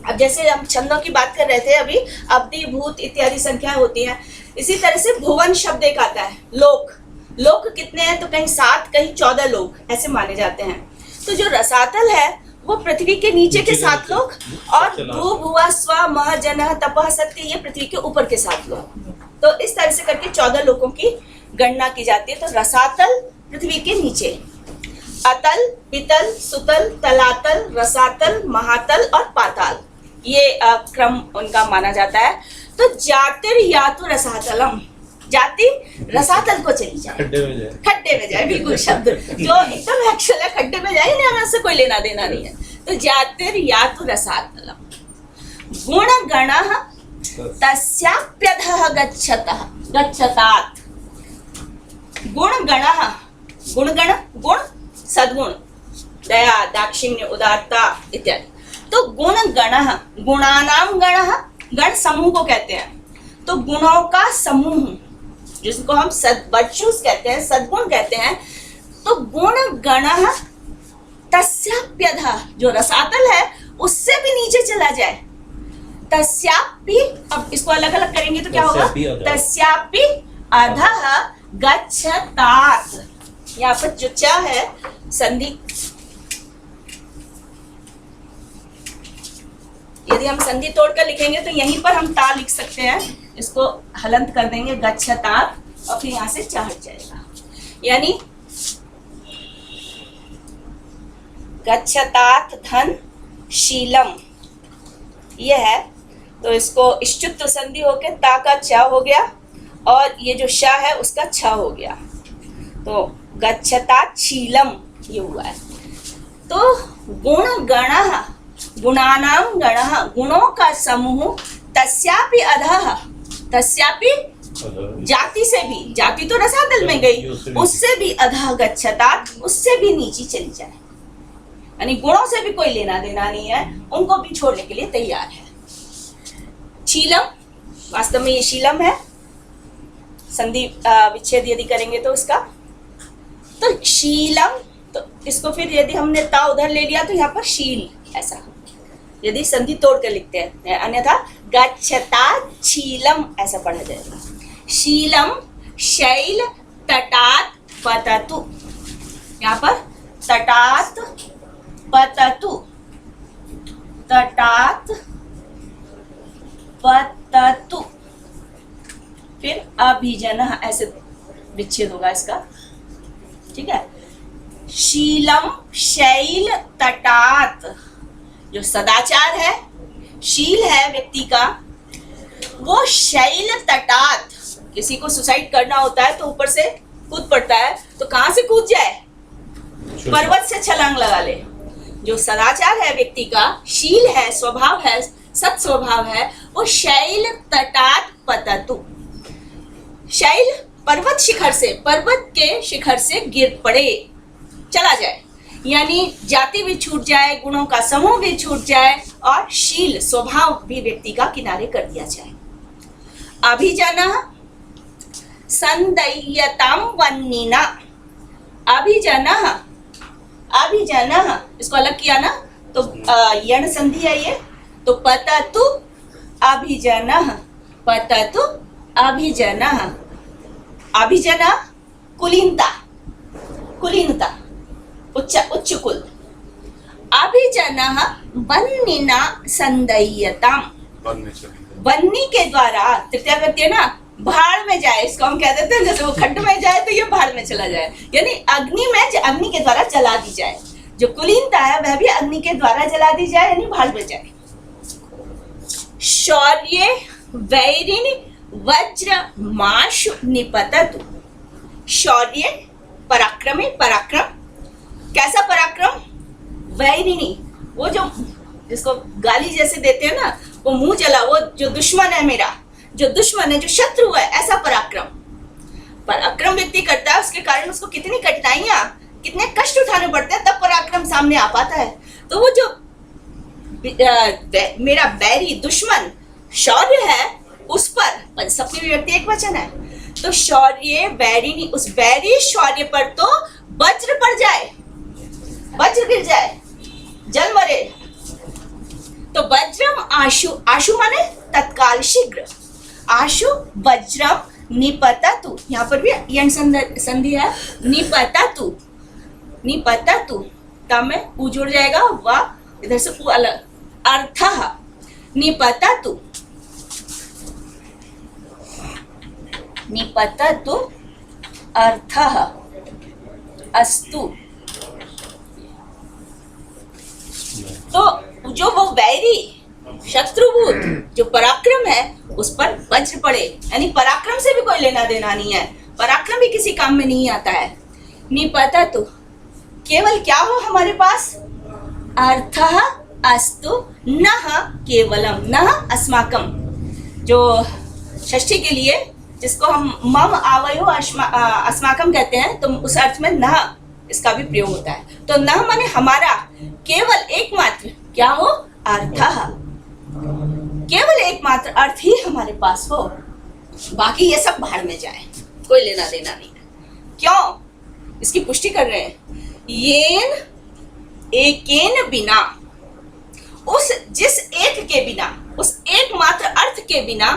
अब जैसे हम छंदों की बात कर रहे थे अभी, अवधि, भूत इत्यादि संख्याएं होती हैं। इसी तरह से भुवन शब्द एक आता है। लोक, लोक कितने हैं तो कहीं 7 कहीं 14 लोक ऐसे माने जाते हैं। तो जो रसातल है वो पृथ्वी के नीचे के 7 लोक, और भू भुवा स्व मह जन तपह सत्य, ये पृथ्वी के ऊपर के 7 लोक। तो इस तरह से करके 14 लोकों की गणना की जाती है। तो रसातल पृथ्वी के नीचे, अतल, पितल, सुतल, तलातल, रसातल, महातल और पाताल, ये क्रम उनका माना जाता है। तो जातिर्यातु रसातलम, जाति रसातल को चली जाए, खड्डे में जाए, बिल्कुल शब्द जो एकदम एक्चुअल है, खड्डे में जाए, इन्हें हमें से कोई लेना देना नहीं है। तो जातिर्यातु रसातलम, गुण गणः तस्याप्यधः गच्छतः गच्छतात, गुण गणः, गुण गण, गुण सद्गुण, दया, दाक्षिण्य, उदारता इत्यादि। तो गुण गणः, गुणानाम गणः, गण समूह को कहते हैं। तो गुणों का समूह जिसको हम वर्चुस कहते हैं, सद्गुण कहते हैं। तो गुण गणः तस्याप्यधः, जो रसातल है उससे भी नीचे चला जाए, तस्यापि, अब इसको अलग अलग करेंगे तो क्या होगा, तस्यापि अधः गच्छतात। यहाँ पर जो च है संधि, यदि हम संधि तोड़कर लिखेंगे तो यहीं पर हम ता लिख सकते हैं, इसको हलंत कर देंगे गच्छतात और फिर यहाँ से चा हट जाएगा, यानी गच्छतात धन शीलम, ये है। तो इसको इष्टुत्व संधि होके ता का चा हो गया और ये जो शा है उसका छ हो गया, तो गच्छता शीलम ये हुआ है। तो गुण गणः, गुणानां गणः, गुणों का समूह, तस्यापि अधः, तस्यापि जाति से भी, जाति तो रसातल में गई, उससे भी अधः गच्छतात, उससे भी नीचे चली जाए, यानी गुणों से भी कोई लेना देना नहीं है, उनको भी छोड़ने के लिए तैयार है। शीलम, वास्तव में ये शीलम है, संधि विच्छेद यदि करेंगे तो इसका, तो शीलम, तो इसको फिर यदि हमने ता उधर ले लिया तो यहाँ पर शील, ऐसा यदि संधि तोड़ कर लिखते हैं, अन्यथा गच्छता शीलम ऐसा पढ़ा जाएगा। शीलम शैल तटात पततु, यहाँ पर तटात पततु, तटात पततु, फिर अभिजनः ऐसे विच्छेद होगा इसका, ठीक है। शीलम शैल तटात, जो सदाचार है, शील है व्यक्ति का, वो शैल तटात, किसी को सुसाइड करना होता है तो ऊपर से कूद पड़ता है, तो कहाँ से कूद जाए, पर्वत से छलांग लगा ले। जो सदाचार है व्यक्ति का, शील है, स्वभाव है, सत स्वभाव है, वो शैल तटात पततु, शैल पर्वत शिखर से, पर्वत के शिखर से गिर पड़े, चला जाए, यानी जाति भी छूट जाए, गुणों का समूह भी छूट जाए और शील स्वभाव भी व्यक्ति का किनारे कर दिया जाए। अभिजनः संदय्यतां वन्निना, अभिजनः, अभिजनः इसको अलग किया ना तो यण संधि है ये, तो पततु अभिजनः, पततु अभिजनः, अभिजनः कुलीनता, कुलीनता उच्च कुल। अभिजनः वन्निना संदय्यतां, वन्नी के द्वारा, तृतीया व्यक्ति है ना, भाड़ में जाए, इसको हम कह देते हैं, जैसे वो खड्ड में जाए तो ये भाड़ में चला जाए, यानी अग्नि में, अग्नि के द्वारा जला दी जाए। जो कुलीनता है वह भी अग्नि के द्वारा जला दी जाए, यानी भाड़ में जाए। शौर्य वैरिणी वज्र माशु निपततु, शौर्य पराक्रमी, पराक्रम, कैसा पराक्रम, वैरिणी, वो जो जिसको गाली जैसे देते हैं ना, वो मुंह जला, वो जो दुश्मन है मेरा, जो दुश्मन है, जो शत्रु है, ऐसा पराक्रम, पराक्रम व्यक्ति करता है, उसके कारण उसको कितनी कठिनाइयां, कितने कष्ट उठाने पड़ते हैं, तब पराक्रम सामने आ पाता है। तो वो जो मेरा बैरी दुश्मन शौर्य है, उस पर सप्तमी व्यक्ति एक वचन है, तो शौर्य बैरिणी, उस बैरी शौर्य पर तो वज्र पड़ जाए, वज्र गिर जाए, जल मरे। तो वज्रम आशु, आशु माने तत्काल, शीघ्र, आशु वज्रम निपततु, यहाँ पर भी यण संधि है, निपततु, निपततु, तब में उ जुड़ जाएगा, व इधर से उ अलग, अर्थः निपततु, निपततु अर्थः अस्तु। तो जो वो वैरी शत्रुभूत जो पराक्रम है, उस पर वज्र पड़े, यानी पराक्रम से भी कोई लेना देना नहीं है, पराक्रम भी किसी काम में नहीं आता है। निपततु, केवल क्या हो हमारे पास, अर्थः अस्तु नः केवलम, नः अस्माकं, जो षष्ठी के लिए जिसको हम मम आवयो अस्माकं कहते हैं, तो उस अर्थ में नः इसका भी प्रयोग होता है। तो नः माने हमारा, केवल एकमात्र क्या हो, अर्थः, केवल एकमात्र अर्थ ही हमारे पास हो, बाकी ये सब बाहर में जाए, कोई लेना देना नहीं। क्यों, इसकी पुष्टि कर रहे हैं, येन एकेन बिना, उस जिस एक के बिना, उस एकमात्र अर्थ के बिना,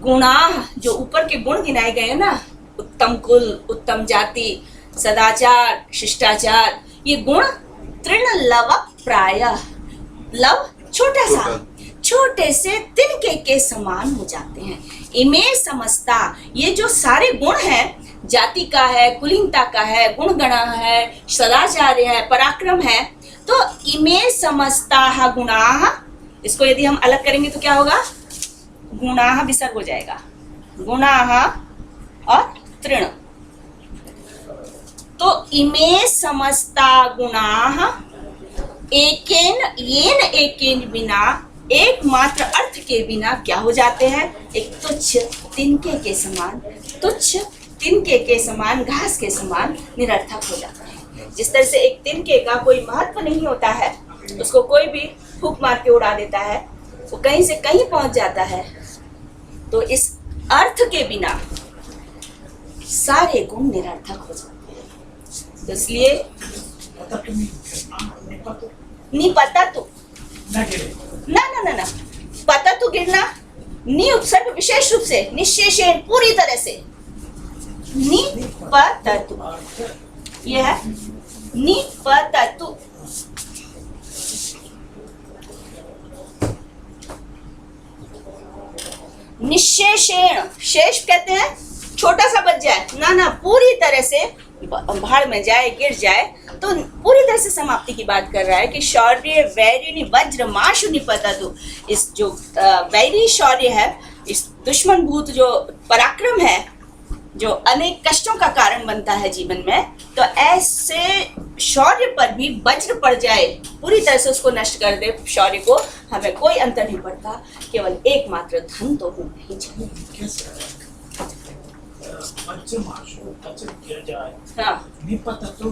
गुणा, जो ऊपर के गुण गिनाए गए ना, उत्तम कुल, उत्तम जाति, सदाचार, शिष्टाचार, ये गुण तृण लव प्रायः, लव छोटा सा, छोटे से तिनके के समान हो जाते हैं। इमे समस्ता, ये जो सारे गुण हैं, जाति का है, कुलीनता का है, गुण गणा है, सदाचार्य है, पराक्रम है, तो इमे समस्ताः गुणाः, इसको यदि हम अलग करेंगे तो क्या होगा, गुणाः विसर्ग हो जाएगा, गुणाः और तृण। तो इमे समस्ता गुणाः एकेन येन एकेन बिना, एकमात्र अर्थ के बिना क्या हो जाते हैं, एक तुच्छ तिनके के समान, तुच्छ तिनके के समान, घास के समान निरर्थक हो जाता है। जिस तरह से एक तिनके का कोई महत्व नहीं होता है, उसको कोई भी फूंक मार के उड़ा देता है, वो कहीं से कहीं पहुंच जाता है, तो इस अर्थ के बिना सारे गुण निरर्थक हो जाते हैं। तो इसलिए निपततु, ना पततु गिरना, नि उपसर्ग विशेष रूप से, निशेषेण पूरी तरह से, निपततु, ये है निपततु। निशेषेण, शेष कहते हैं छोटा सा बच जाए, ना पूरी तरह से भाड़ में जाए, गिर जाए, तो पूरी तरह से समाप्ति की बात कर रहा है कि शौर्य वैरिणी वज्र माशु निपततु। इस जो वैरी शौर्य है, इस दुश्मन भूत जो पराक्रम है, जो अनेक कष्टों का कारण बनता है जीवन में, तो ऐसे शौर्य पर भी वज्र पड़ जाए, पूरी तरह से उसको नष्ट कर दे शौर्य को, हमें कोई अंतर नहीं पड़ता, केवल एकमात्र धन तो होना ही चाहिए। गिर जाए, हाँ निपततु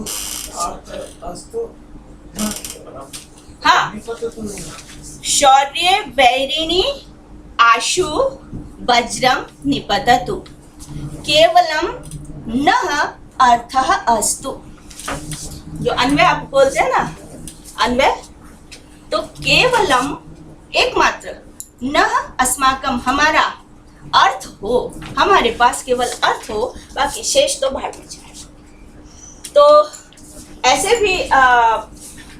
अर्थ अस्तु, हाँ, निपततु शौर्य वैरिणी आशु वज्रम निपततु केवलम न अर्थः अस्तु। जो अन्वय आप बोलते हैं ना, अन्वय, तो केवलम एकमात्र, न अस्माकम हमारा अर्थ हो, हमारे पास केवल अर्थ हो, बाकी शेष तो भाड़ में जाए। तो ऐसे भी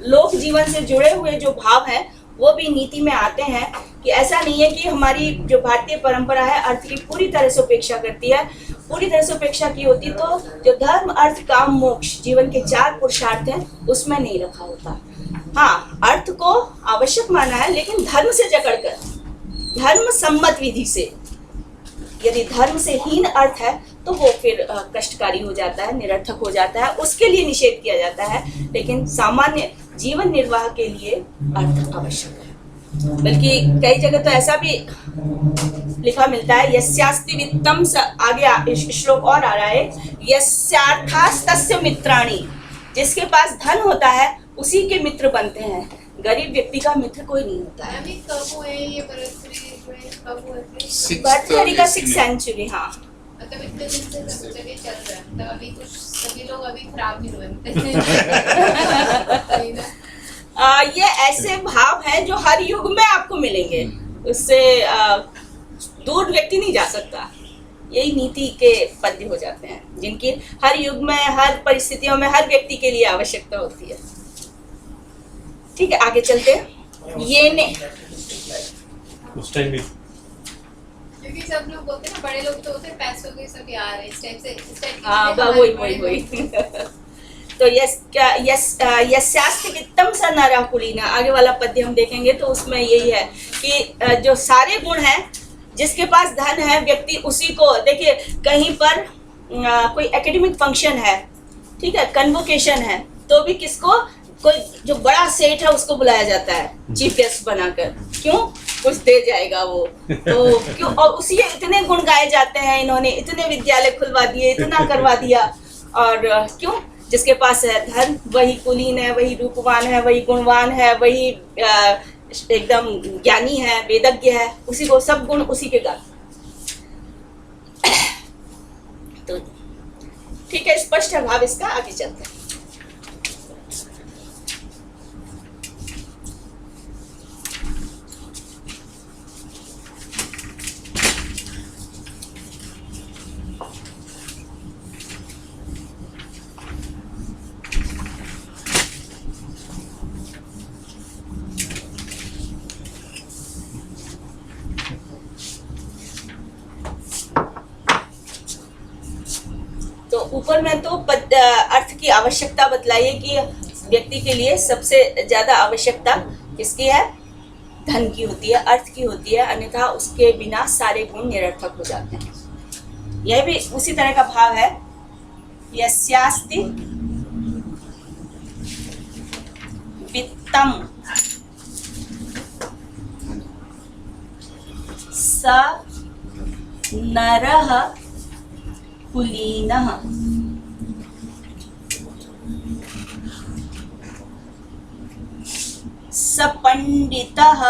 लोक जीवन से जुड़े हुए जो भाव हैं वो भी नीति में आते हैं कि ऐसा नहीं है कि हमारी जो भारतीय परंपरा है अर्थ की पूरी तरह से उपेक्षा करती है। पूरी तरह से उपेक्षा की होती तो जो धर्म अर्थ काम मोक्ष जीवन के 4 पुरुषार्थ हैं उसमें नहीं रखा होता। हाँ, अर्थ को आवश्यक माना है, लेकिन धर्म से जकड़कर, धर्म सम्मत विधि से। यदि धर्म से हीन अर्थ है तो वो फिर कष्टकारी हो जाता है, निरर्थक हो जाता है, उसके लिए निषेध किया जाता है। लेकिन सामान्य जीवन निर्वाह के लिए अर्थ आवश्यक है। बल्कि कई जगह तो ऐसा भी लिखा मिलता है, यस्यास्ति वित्तम, आगे श्लोक और आ रहा है, यस्यार्थास्तस्य मित्राणि, जिसके पास धन होता है उसी के मित्र बनते हैं, गरीब व्यक्ति का मित्र कोई नहीं होता है। अभी कब हुए ये कब हुए थे? भर्तृहरि का 6th सेंचुरी। हाँ, मतलब इतने दिन से सब जगह चल रहा है, मतलब अभी कुछ सभी लोग अभी खराब नहीं हुए। ये ऐसे भाव हैं जो हर युग में आपको मिलेंगे, उससे दूर व्यक्ति नहीं जा सकता। यही नीति के पद्य हो जाते हैं जिनकी हर युग में, हर परिस्थितियों में, हर व्यक्ति के लिए आवश्यकता होती है। ठीक है, आगे चलते हैं। ये ने उस टाइम भी क्योंकि सब लोग बोलते हैं ना, बड़े लोग तो होते हैं पैसों के सब यार है, इस टाइप से, इस टाइप की हाँ, चीजें वही हमारे वही बड़े वही लोग- तो यस्यास्ति वित्तम स नरः कुलीनः, आगे वाला पद्य हम देखेंगे तो उसमें यही है कि जो सारे गुण हैं, जिसके पास धन है व्यक्ति उसी को, देखिए कहीं पर कोई एकेडमिक फंक्शन है, ठीक है, कन्वोकेशन है, तो भी किसको, कोई जो बड़ा सेठ है उसको बुलाया जाता है चीफ गेस्ट बनाकर। क्यों? कुछ दे जाएगा वो, तो क्यों? और उसी इतने गुण गाए जाते हैं, इन्होंने इतने विद्यालय खुलवा दिए, इतना करवा दिया, और क्यों? जिसके पास है धन वही कुलीन है, वही रूपवान है, वही गुणवान है, वही एकदम ज्ञानी है, वेदज्ञ है, उसी को सब गुण उसी के गाते। तो ठीक है, स्पष्ट है भाव इसका, आगे चलते हैं। तो ऊपर में तो अर्थ की आवश्यकता बतलाइए कि व्यक्ति के लिए सबसे ज्यादा आवश्यकता किसकी है? धन की होती है, अर्थ की होती है, अन्यथा उसके बिना सारे गुण निरर्थक हो जाते हैं। यह भी उसी तरह का भाव है, यस्यास्ति वित्तम स नरः कुलीनः स पंडितः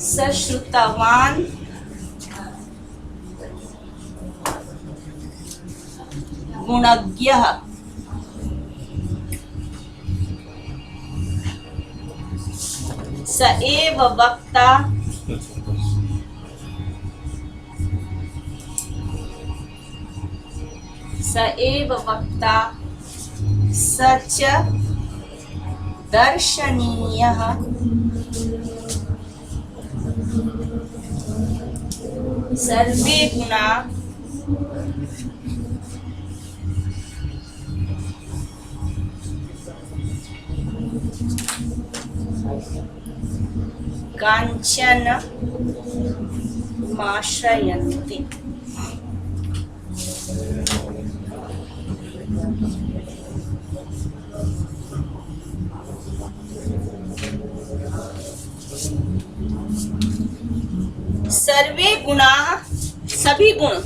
स श्रुतवान् गुणज्ञः स एव वक्ता स च दर्शनीयः सर्वे गुणा कांचन माश्रयन्ति। सर्वे गुणा, सभी गुण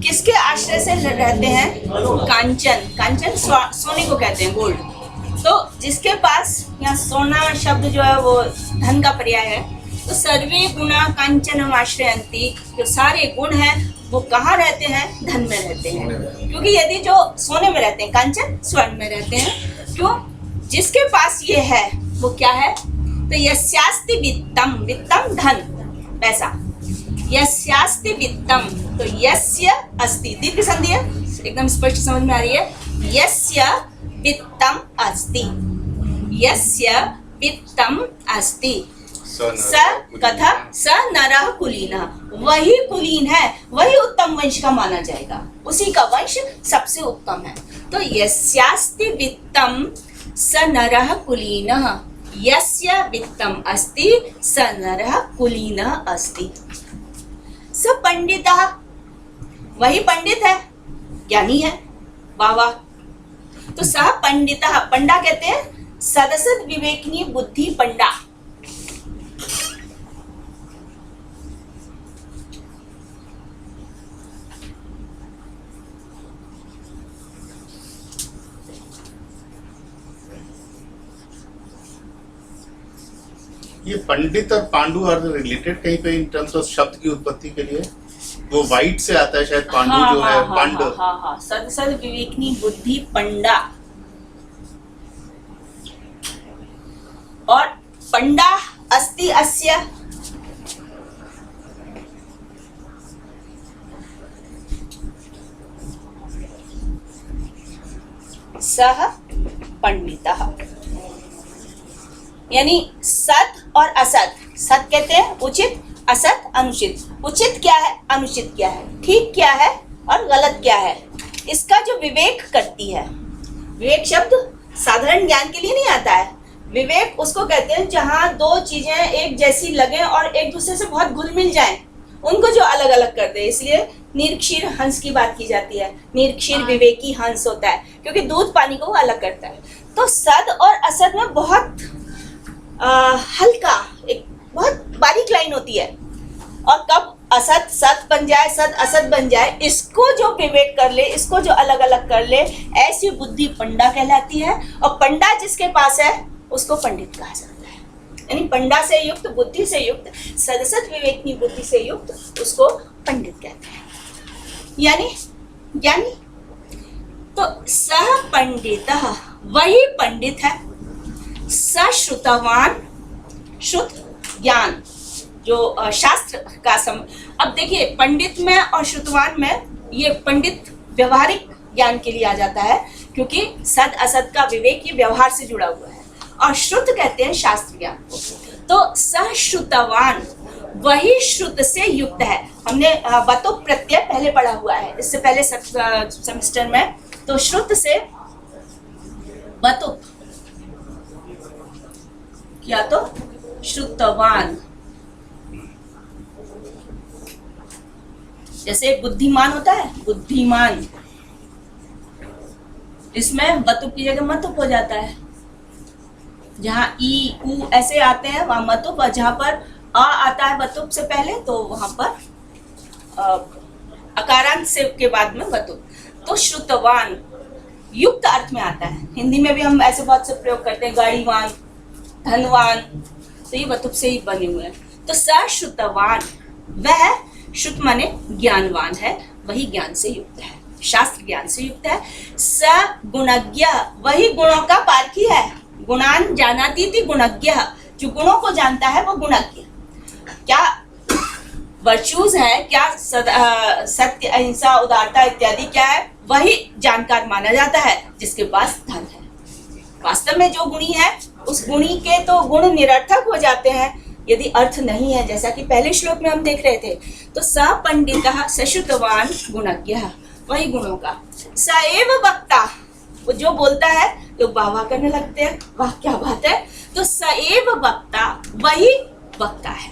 किसके आश्रय से रहते हैं? कांचन, कांचन सोने को कहते हैं, गोल्ड। तो जिसके पास, यहाँ सोना शब्द जो है वो धन का पर्याय है, तो सर्वे गुणा कांचन आश्रयंती, जो सारे गुण हैं वो कहाँ रहते हैं? धन में रहते हैं। क्योंकि यदि जो सोने में रहते हैं, कांचन स्वर्ण में रहते हैं, क्यों? जिसके पास ये है वो क्या है? तो यस्यास्ति वित्तम, वित्तम धन, पैसा, यस्यास्ति वित्तम, तो यस्य अस्ति, दीर्घ संधि है, एकदम स्पष्ट समझ में आ रही है, यस्य वित्तम अस्ति, यस्य वित्तम अस्ति, स कथा स नरः कुलीनः, वही कुलीन है, वही उत्तम वंश का माना जाएगा, उसी का वंश सबसे उत्तम है। तो यस्यास्ति वित्तम स नरः कुलीनः, यस्य वित्तम अस्ति स नरः कुलीनः अस्ति। स पंडितः, वही पंडित है, ज्ञानी है, वाह वाह। तो सह पंडितः, पंडा कहते हैं सदसद विवेकनी बुद्धि पंडा। ये पंडित और पांडु आर रिलेटेड कहीं पे इन टर्म्स ऑफ शब्द की उत्पत्ति के लिए? वो वाइट से आता है शायद, पांडु जो है पंड। हाँ, सदसद विवेकनी बुद्धि पंडा, और पंडा अस्ति अस्य, सह पंडितः, यानी सत और असत। सत कहते हैं उचित, असत अनुचित। उचित क्या है, अनुचित क्या है, ठीक क्या है और गलत क्या है, इसका जो विवेक करती है। विवेक शब्द साधारण ज्ञान के लिए नहीं आता है। विवेक उसको कहते हैं जहाँ दो चीजें एक जैसी लगे और एक दूसरे से बहुत घुल मिल जाएं, उनको जो अलग अलग कर दे। इसलिए निरक्षीर हंस की बात की जाती है, निरक्षीर विवेकी हंस होता है, क्योंकि दूध पानी को वो अलग करता है। तो सद और असद में बहुत हल्का, एक बहुत बारीक लाइन होती है, और कब असत सत बन जाए, सत असत बन जाए, इसको जो विवेक कर ले, इसको जो अलग अलग कर ले, ऐसी बुद्धि पंडा कहलाती है। और पंडा जिसके पास है उसको पंडित कहा जाता है। यानी पंडा से युक्त, बुद्धि से युक्त, सदसद विवेकनी बुद्धि से युक्त, उसको पंडित कहते हैं, यानी ज्ञानी। तो सह पंडितः, वही पंडित है, सश्रुतवान, श्रुत ज्ञान, जो शास्त्र का अब देखिए पंडित में और श्रुतवान में, ये पंडित व्यवहारिक ज्ञान के लिए आ जाता है, क्योंकि सद असद का विवेक ये व्यवहार से जुड़ा हुआ है, और श्रुत कहते हैं शास्त्र ज्ञान। तो सश्रुतवान, वही श्रुत से युक्त है। हमने वतुप प्रत्यय पहले पढ़ा हुआ है इससे पहले सेमेस्टर में। तो श्रुत से वतुप या तो श्रुतवान, जैसे बुद्धिमान होता है, बुद्धिमान, इसमें वतुप की जगह मतुप हो जाता है। जहाँ ई उ ऐसे आते हैं वहां मतुप, और जहां पर आ आता है वतुप से पहले तो वहां पर अकारांत से के बाद में वतुप। तो श्रुतवान युक्त अर्थ में आता है। हिंदी में भी हम ऐसे बहुत से प्रयोग करते हैं, गाड़ीवान, धनवान, तो ये वतुप से ही बने हुए हैं। तो सश्रुतवान, वह श्रुत माने ज्ञानवान है, वही ज्ञान से युक्त है, शास्त्र ज्ञान से युक्त है। स गुणज्ञ, वही गुणों का पारखी है। गुणान जानाति थी गुणज्ञ, जो गुणों को जानता है वो गुणज्ञ। क्या वर्चूज है, क्या सत्य, अहिंसा, उदारता इत्यादि क्या है, वही जानकार माना जाता है जिसके पास धन है। वास्तव में जो गुणी है उस गुणी के तो गुण निरर्थक हो जाते हैं यदि अर्थ नहीं है, जैसा कि पहले श्लोक में हम देख रहे थे। तो स पंडितः सश्रुतवान गुणज्ञ, वही गुणों का। स एव वक्ता, वो जो बोलता है लोग वाह वाह करने लगते हैं, वाह क्या बात है। तो स एव वक्ता, वही वक्ता है,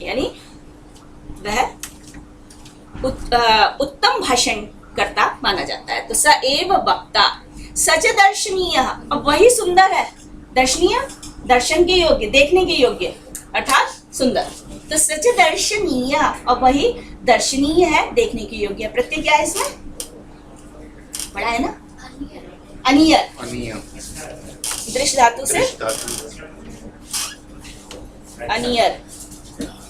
यानी वह उत्तम भाषण करता माना जाता है। तो स एव वक्ता, सच दर्शनीय, अब वही सुंदर है। दर्शनीय, दर्शन के योग्य, देखने के योग्य, अर्थात सुंदर। तो सच दर्शनीय, और वही दर्शनीय है, देखने के योग्य। प्रत्यय क्या है इसमें, बड़ा है ना, अनियर, दृश्य धातु से अनियर।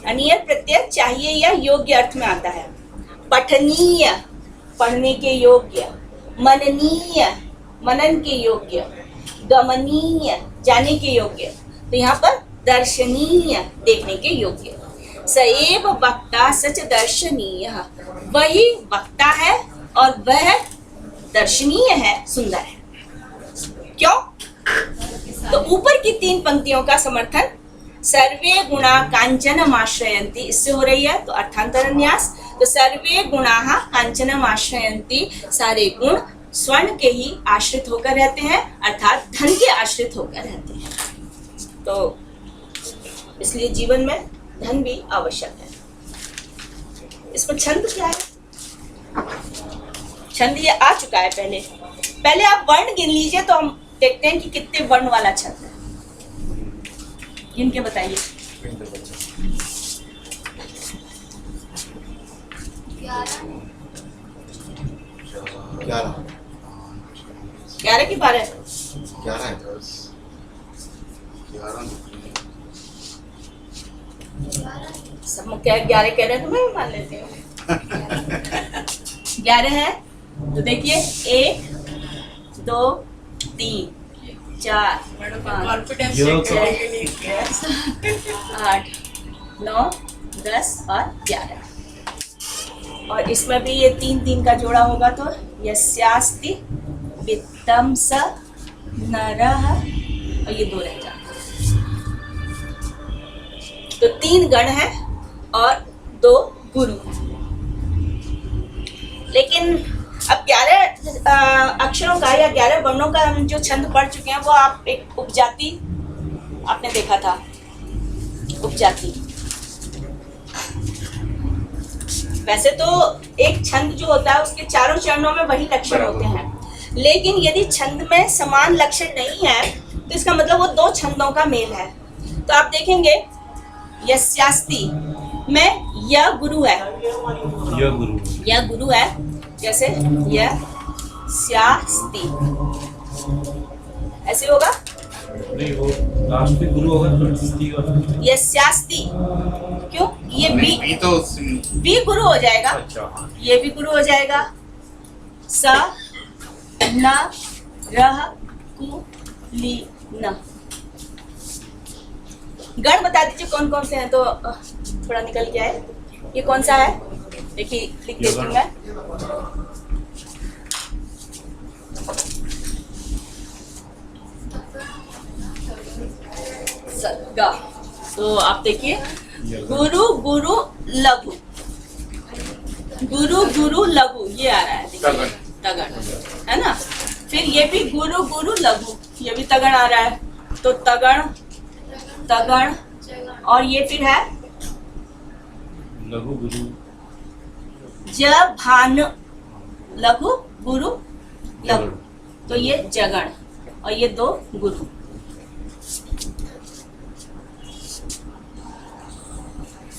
अनियर प्रत्यय चाहिए या योग्य अर्थ में आता है। पठनीय, पढ़ने के योग्य। मननीय, मनन के योग्य। गमनीय, जाने के योग्य। तो यहाँ पर दर्शनीय, देखने के योग्य। सएव वक्ता सच दर्शनीय, वही वक्ता है और वह दर्शनीय है, सुंदर है। क्यों? तो ऊपर की 3 पंक्तियों का समर्थन सर्वे गुणा कांचनम आश्रयन्ति, इससे हो रही है। तो अर्थांतर न्यास, तो सर्वे गुणाः कांचनम आश्रयन्ति, सारे गुण स्वर्ण के ही आश्रित होकर रहते हैं, अर्थात धन के आश्रित होकर रहते हैं। तो इसलिए जीवन में धन भी आवश्यक है। इसमें छंद क्या है? छंद ये आ चुका है पहले आप वर्ण गिन लीजिए तो हम देखते हैं कि कितने वर्ण वाला छंद है। गिन के बताइए। 11 की 12 सब क्या 11 कह रहे हैं तो मैं भी मान लेती हूँ। 11 है तो देखिए 1 2 3 4 कॉन्फिडेंस यो चेक करने के लिए किया है। 8 9 10 और 11। और इसमें भी ये 3 का जोड़ा होगा तो यस्यास्ति वित्तम स नरः, और ये 2 रह जाता। तो 3 गण है और 2 गुरु। लेकिन अब 11 अक्षरों का या 11 वर्णों का हम जो छंद पढ़ चुके हैं वो आप एक उपजाति आपने देखा था। उपजाति वैसे तो एक छंद जो होता है उसके चारों चरणों में वही लक्षण होते हैं, लेकिन यदि छंद में समान लक्षण नहीं है तो इसका मतलब वो 2 छंदों का मेल है। तो आप देखेंगे यस्यास्ति में यह गुरु है, यह गुरु है, जैसे यह स्यास्ति ऐसे होगा। नहीं वो लास्ट में गुरु होगा तो स्ती होगा। यस्यास्ति क्यों? ये भी तो भी गुरु हो जाएगा। अच्छा ये भी गुरु हो जाएगा। स न रह कु ली न। गण बता दीजिए कौन कौन से हैं तो थोड़ा निकल के आए। ये कौन सा है देखिए, लिख देती हूँ मैं। ग। तो आप देखिए गुरु गुरु लघु, गुरु गुरु लघु, ये आ रहा है देखिए, तगड़ है ना। फिर ये भी गुरु गुरु लघु, ये भी तगड़ आ रहा है, तो तगड़ तगड़, और ये फिर है लघु गुरु जभान, लघु गुरु लघु, तो ये जगण और ये दो गुरु।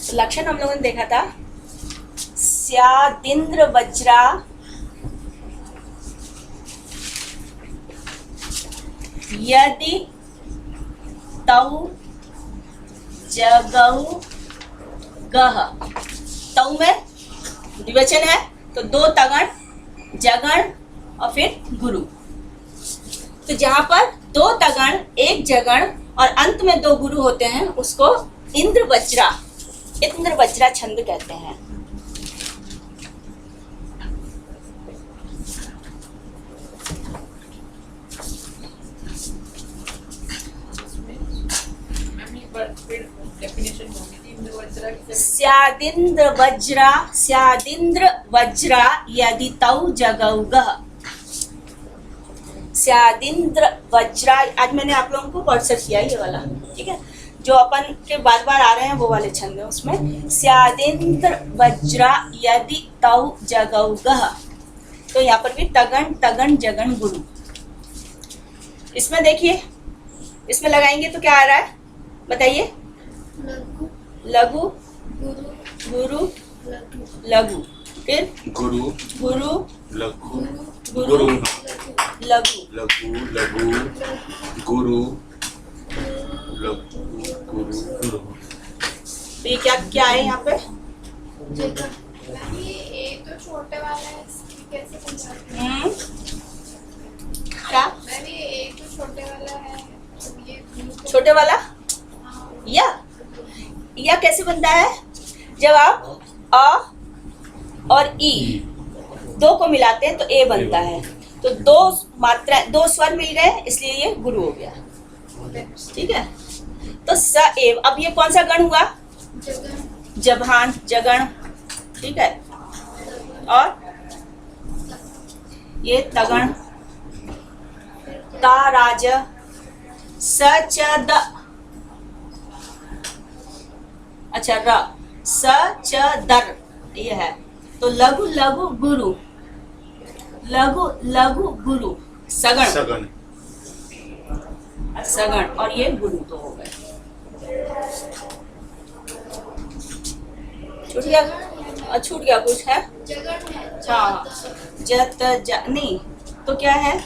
तो लक्षण हम लोगों ने देखा था, स्यादिंद्र वज्रा, यदि तौ जगौ गह, तौ में द्विवचन है तो दो तगण, जगण और फिर गुरु। तो जहां पर दो तगण एक जगण और अंत में दो गुरु होते हैं उसको इंद्र वज्रा छंद कहते हैं। डेफिनेशन होगी थी इंद्र वज्रा की। स्यादिंद्र वज्रा यदि तौ जगौ गह, स्यादिंद्र वज्रा, आज मैंने आप लोगों को व्हाट्सएप किया ये वाला, ठीक है, जो अपन के बार बार आ रहे हैं वो वाले छंद है उसमें। स्यादिंद्र वज्रा यदि तौ जगौ गह, तो यहाँ पर भी तगण तगण जगण गुरु। इसमें देखिए, इसमें लगाएंगे तो क्या आ रहा है बताइए, लघु गुरु लघु, फिर गुरु गुरु लघु गुरु लघु, लघु लघु गुरु लघु गुरु। तो ये क्या क्या है यहाँ पे, ये एक तो छोटे वाला है, इसकी कैसे समझाते हैं? क्या मैम ये एक तो छोटे वाला है, तो ये गुरु छोटे वाला या कैसे बनता है, जब आप अ और ई दो को मिलाते हैं तो ए बनता है, तो दो मात्रा दो स्वर मिल गए इसलिए ये गुरु हो गया, ठीक है। तो स एव, अब ये कौन सा गण हुआ, जभान जगण, ठीक है, और ये तगण, ता राज, स च द, अच्छा र, स च दर, ये है, तो लघु लघु गुरु, लघु लघु गुरु, सगण सगन सगण, और ये गुरु तो हो गए। छूट गया कुछ है, जगन है, हाँ, जत नहीं तो क्या है,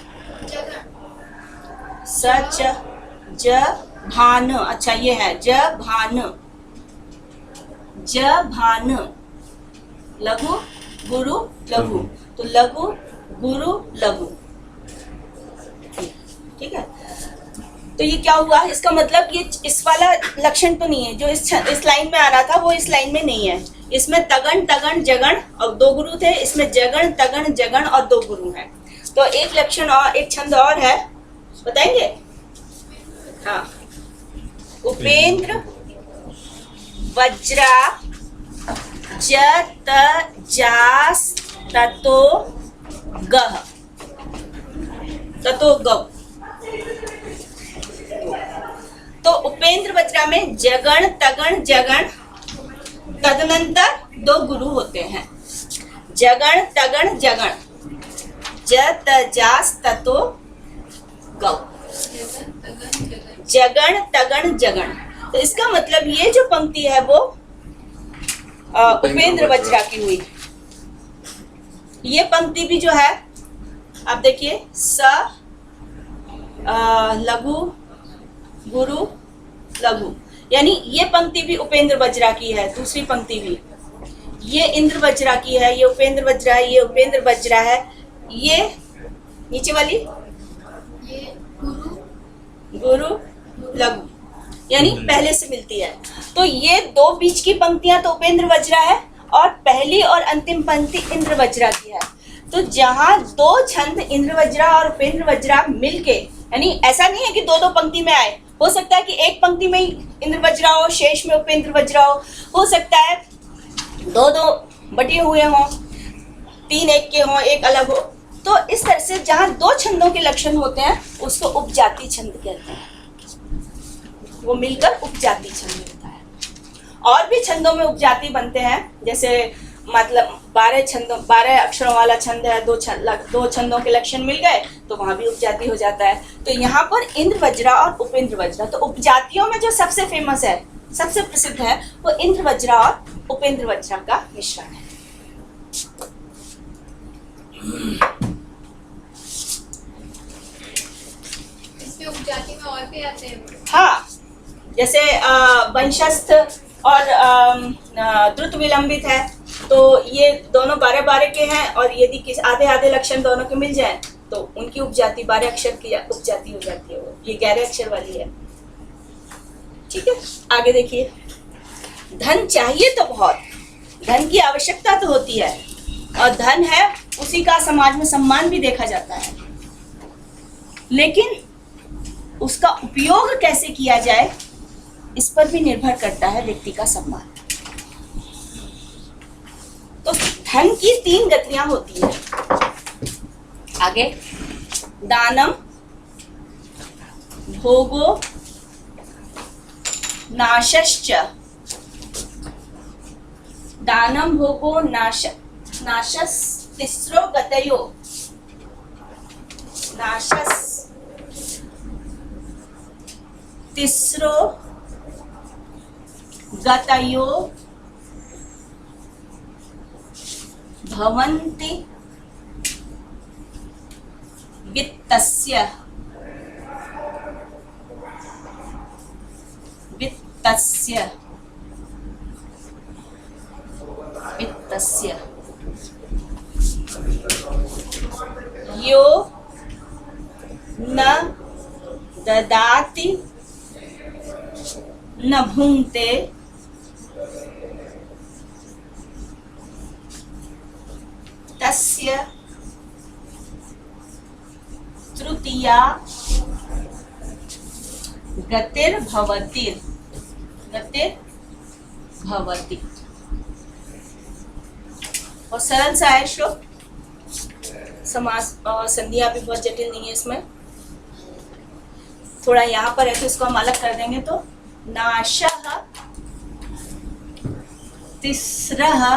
सच ज भान, अच्छा ये है ज भान, ज भान, लघु गुरु लघु, तो लघु गुरु लघु, ठीक है। तो ये क्या हुआ, इसका मतलब ये इस वाला लक्षण तो नहीं है जो इस लाइन में आ रहा था, वो इस लाइन में नहीं है। इसमें तगण तगण जगण और दो गुरु थे, इसमें जगण तगण जगण और दो गुरु हैं। तो एक लक्षण और एक छंद और है, बताएंगे? हाँ, उपेंद्र वज्रा जत जास ततो गह, ततो गव। तो उपेंद्र वज्रा में जगण तगण जगण, तदनंतर दो गुरु होते हैं, जगण तगण जगण, जत जास ततो गव, जगण तगण जगण। तो इसका मतलब ये जो पंक्ति है वो उपेंद्र वज्रा की हुई। ये पंक्ति भी जो है आप देखिए, स लघु गुरु लघु, यानी ये पंक्ति भी उपेंद्र वज्रा की है, दूसरी पंक्ति भी ये इंद्र वज्रा की है, ये उपेंद्र वज्रा है, ये उपेंद्र वज्रा है, ये नीचे वाली ये गुरु गुरु लघु, यानी पहले से मिलती है। तो ये दो बीच की पंक्तियां तो उपेंद्र वज्रा है और पहली और अंतिम पंक्ति इंद्र वज्रा की है। तो जहां दो छंद इंद्र वज्रा और उपेंद्र वज्रा मिलके, यानी ऐसा नहीं है कि दो दो पंक्ति में आए, हो सकता है कि एक पंक्ति में ही इंद्र वज्रा हो, शेष में उपेंद्र वज्रा हो सकता है दो दो बटे हुए हों, तीन एक के हों, एक अलग हो। तो इस तरह से जहाँ दो छंदों के लक्षण होते हैं उसको उपजाति छंद कहते हैं, वो मिलकर उपजाति छंद होता है। और भी छंदों में उपजाति बनते हैं, जैसे मतलब 12 अक्षरों वाला छंद है, दो छंदों के लक्षण मिल गए तो वहां भी उपजाति हो जाता है। तो यहाँ पर इंद्र वज्रा और उपेंद्र वज्रा, तो उपजातियों में जो सबसे फेमस है, सबसे प्रसिद्ध है, वो इंद्र वज्रा और उपेंद्र वज्रा का मिश्रण है। इसमें उपजाति में और भी आते हैं। हाँ, जैसे वंशस्थ और द्रुत विलंबित है, तो ये दोनों 12 के हैं, और यदि किस आधे लक्षण दोनों के मिल जाएं तो उनकी उपजाति 12 अक्षर की उपजाति हो जाती है। वो ये 11 अक्षर वाली है। ठीक है, आगे देखिए। धन चाहिए तो बहुत, धन की आवश्यकता तो होती है, और धन है उसी का समाज में सम्मान भी देखा जाता है, लेकिन उसका उपयोग कैसे किया जाए इस पर भी निर्भर करता है व्यक्ति का सम्मान। तो धन की 3 गतियां होती हैं। आगे, दानम, भोगो, नाशश्च। दानम, भोगो, नाशस तिस्रो गतयो। नाशस तिस्रो गतयो भवन्ति वित्तस्य यो न ददाति न भुंक्ते तस्य तृतीया गतिर्भवति। और सरल सा है श्लोक, समास और संधियां भी बहुत जटिल नहीं है इसमें। थोड़ा यहाँ पर है तो इसको हम अलग कर देंगे, तो नाशः तिस्रः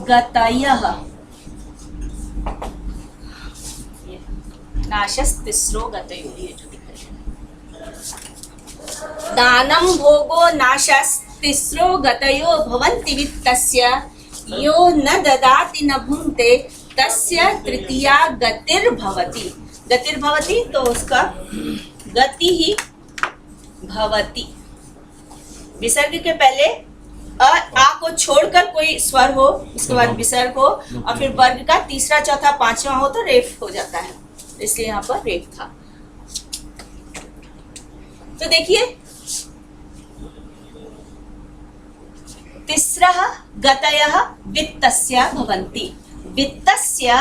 गतयः। नाशस्तिस्रो गतयो, ये जो दिख रहा है। दानम, भोगो, नाशस्तिस्रो गतयो भवन्ति वित्तस्य, यो न ददाति न भुंक्ते तस्य तृतीया गतिर्भवति। गतिर्भवति तो उसका गति ही भवति। विसर्ग के पहले आ को छोड़कर कोई स्वर हो, उसके बाद विसर्ग हो, और फिर वर्ग का तीसरा, चौथा, पांचवा हो तो रेफ हो जाता है, इसलिए यहाँ पर रेफ था। तो देखिए, तिस्रः गतयः वित्तस्य भवन्ति। वित्तस्य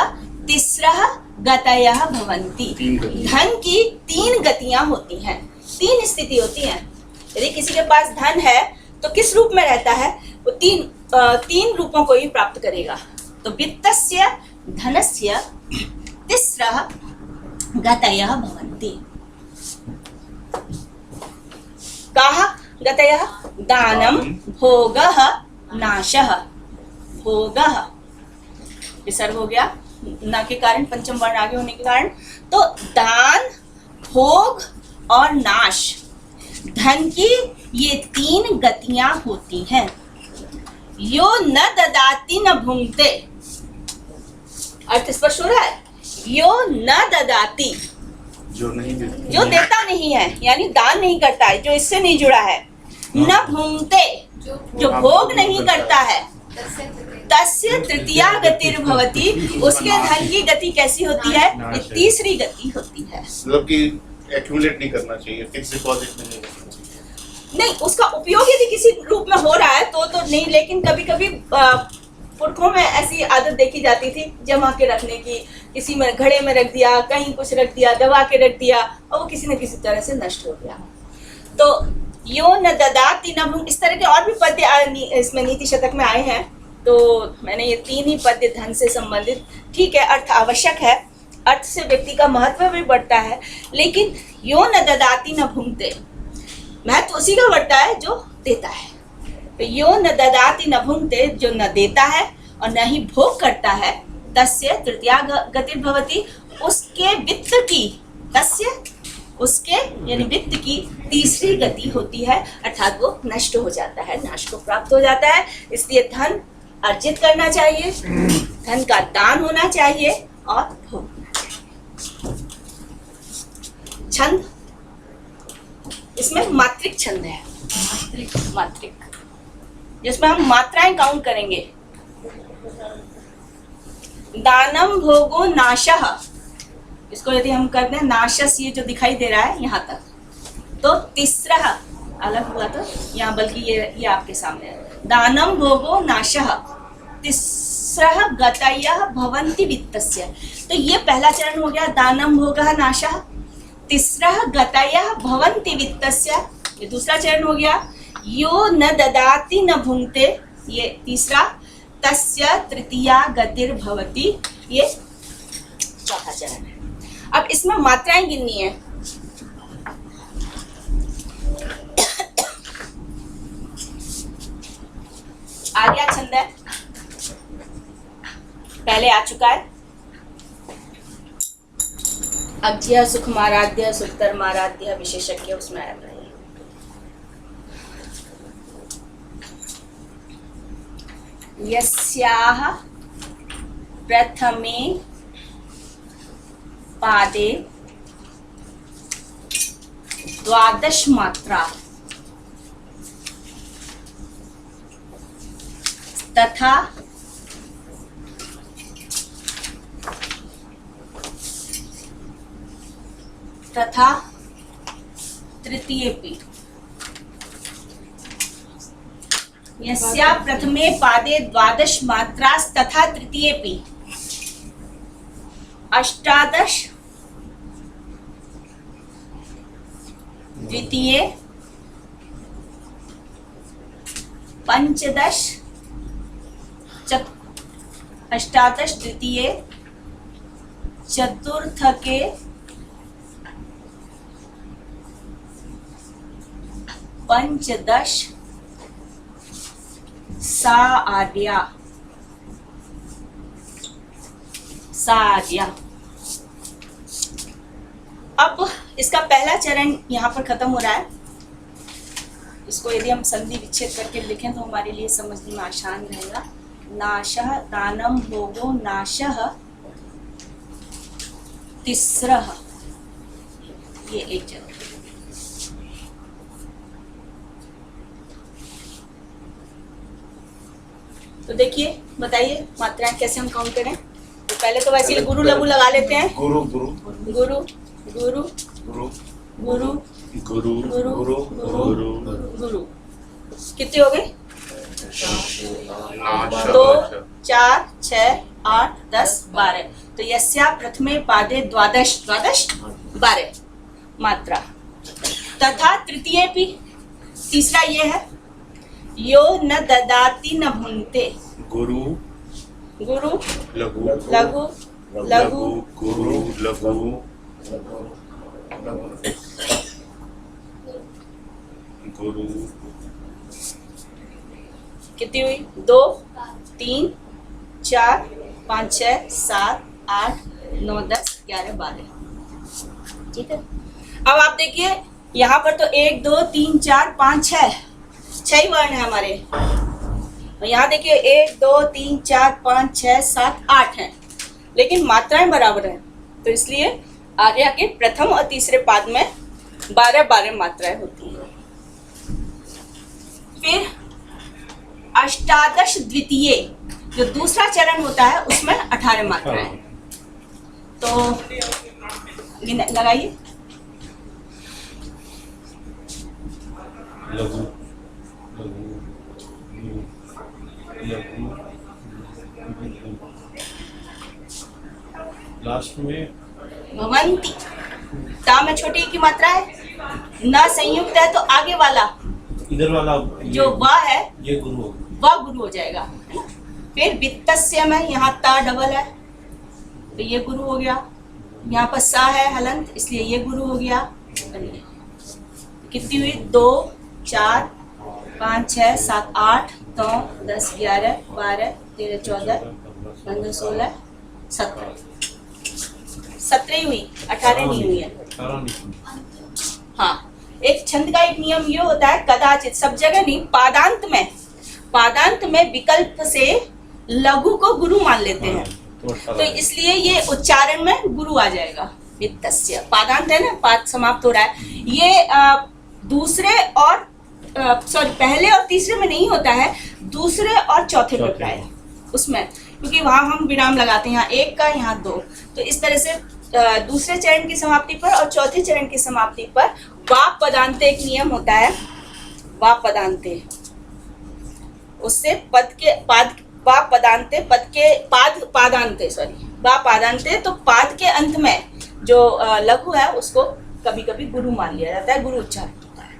तिस्रः गतयः भवन्ति। धन की 3 गतियां होती हैं, 3 स्थिति होती हैं। यदि किसी के पास धन है तो किस रूप में रहता है, वो 3 रूपों को ही प्राप्त करेगा। तो वित्तस्य, धनस्य तिस्रः गतयः भवन्ति। काः गतयः? दानम, भोगः, नाशः। भोगः विसर्ग हो गया ना के कारण, पंचम वर्ण आगे होने के कारण। तो दान, भोग और नाश, धन की ये 3 गतियां होती हैं। यो न ददाति न भुंक्ते, अर्थ स्पष्ट हो रहा है? यो न ददाति, जो देता नहीं है, यानी दान नहीं करता है, जो इससे नहीं जुड़ा है। न भुंक्ते, जो भोग नहीं करता है। तस्य तृतीया गतिर्भवति, उसके धन की गति कैसी होती है? ये तीसरी गति होती है। मतलब कि एक्यूमुलेट नहीं करना चाहिए, फिक्स डिपॉजिट में नहीं, उसका उपयोग यदि किसी रूप में हो रहा है तो नहीं, लेकिन कभी कभी पुरखों में ऐसी आदत देखी जाती थी जमा के रखने की, किसी में घड़े में रख दिया, कहीं कुछ रख दिया, दबा के रख दिया और वो किसी न किसी तरह से नष्ट हो गया। तो यो न ददाति न भुंक्ते, इस तरह के और भी पद्य इसमें नीति शतक में आए हैं। तो मैंने ये 3 ही पद्य धन से संबंधित, ठीक है अर्थ आवश्यक है, अर्थ से व्यक्ति का महत्व भी बढ़ता है, लेकिन यो न ददाति न भुंक्ते, महत्व उसी का बढ़ता है जो देता है। तो यो न ददाति न भुंक्ते, जो न देता है और न ही भोग करता है, तस्य तृतीया गतिर्भवति, उसके वित्त की, तस्य उसके यानी वित्त की तीसरी गति होती है, अर्थात वो नष्ट हो जाता है, नाश को प्राप्त हो जाता है। इसलिए धन अर्जित करना चाहिए, धन का दान होना चाहिए और भोगना चाहिए। छंद, इसमें मात्रिक छंद है, मात्रिक जिसमें हम मात्राएं काउंट करेंगे। दानम भोगो नाशः, इसको यदि हम करते हैं नाशस, ये जो दिखाई दे रहा है यहाँ तक, तो तीसरा अलग हुआ तो यहाँ, बल्कि ये आपके सामने है। दानम भोगो नाशः तीसरा गतयः भवन्ति वित्तस्य, तो ये पहला चरण हो गया, दानम भोगः नाशः। तीसरा गतयः भवन्ति वित्तस्य, ये दूसरा चरण हो गया। यो न ददाति न भुंक्ते, ये तीसरा। तस्य तृतीया गतिर्भवति, ये चौथा चरण है। अब इसमें मात्राएं गिननी है। आर्या छंद है, पहले आ चुका है। अज्ञ सुखमाराध्य सुखधर्माराध्य विशेषज्ञ, उसमें आया है। यस्याः प्रथमे पादे 12 मात्रा तथा तृतीयेपि, यस्या प्रथमे पादे 12 मात्रास्तथा तृतीयेपि 18, द्वितीये 15, 18 द्वितीये, चतुर्थके 15 सा आर्या। अब इसका पहला चरण यहाँ पर खत्म हो रहा है। इसको यदि हम संधि विच्छेद करके लिखें तो हमारे लिए समझने में आसान रहेगा। नाशः दानम भोगो नाशः तीसरः, ये एक चरण। तो देखिए, बताइए मात्राएं कैसे हम काउंट करें। तो पहले तो वैसे ही गुरु लघु लगा लेते हैं। गुरु गुरु गुरु गुरु गुरु गुरु गुरु गुरु गुरु गुरु गुरु, कितने हो गए? 2 4 6 8 10 12। तो यस्या प्रथमे पादे 12 मात्रा तथा तृतीयेपि, तीसरा ये है यो न ददाति न भुंक्ते। गुरु गुरु लघु लघु लघु गुरु लघु गुरु, कितनी हुई? 2 3 4 5 6 7 8 9 10 11 12। ठीक है, अब आप देखिए यहाँ पर तो 1 2 3 4 5 6 ही वर्ण है हमारे। और यहाँ देखिए 1 2 3 4 5 6 7 8 हैं, लेकिन मात्राएं बराबर हैं। तो इसलिए आर्या के प्रथम और तीसरे पाद में 12 मात्राएं होती हैं। फिर 18 द्वितीय, जो दूसरा चरण होता है, उसमें 18 मात्राएं। तो लगाइए। लघु लघु लघु लास्ट में भवंती, ता में छोटी की मात्रा है, न संयुक्त है तो आगे वाला इधर वाला जो व है ये गुरु हो वह गुरु हो जाएगा, है ना। फिर वित्तस्य में यहाँ ता डबल है तो ये गुरु हो गया, यहाँ पर सा है हलंत इसलिए ये गुरु हो गया। कितनी हुई? 2 4 5 6 7 8 9 10 11 12 13 14 15 16 17 17 ही हुई, 18 नहीं हुई है। 18 नहीं। हाँ, एक छंद का एक नियम ये होता है, कदाचित, सब जगह नहीं, पादांत में विकल्प से लघु को गुरु मान लेते हैं, तो इसलिए ये उच्चारण में गुरु आ जाएगा। वित्तस्य पादांत है ना, पाद समाप्त हो रहा है, ये दूसरे और सॉरी पहले और तीसरे में नहीं होता है, दूसरे और चौथे में होता है उसमें, क्योंकि वहां हम विराम लगाते हैं, यहाँ 1 का यहाँ 2, तो इस तरह से दूसरे चरण की समाप्ति पर और चौथे चरण की समाप्ति पर वाप पदांते एक नियम होता है, वाप पदांते, उससे पद के पाद वाप पदांते पद के पादांते सॉरी वाप पादांते, तो पाद के अंत में जो लघु है उसको कभी कभी गुरु मान लिया जाता है, गुरु उच्चारण होता है,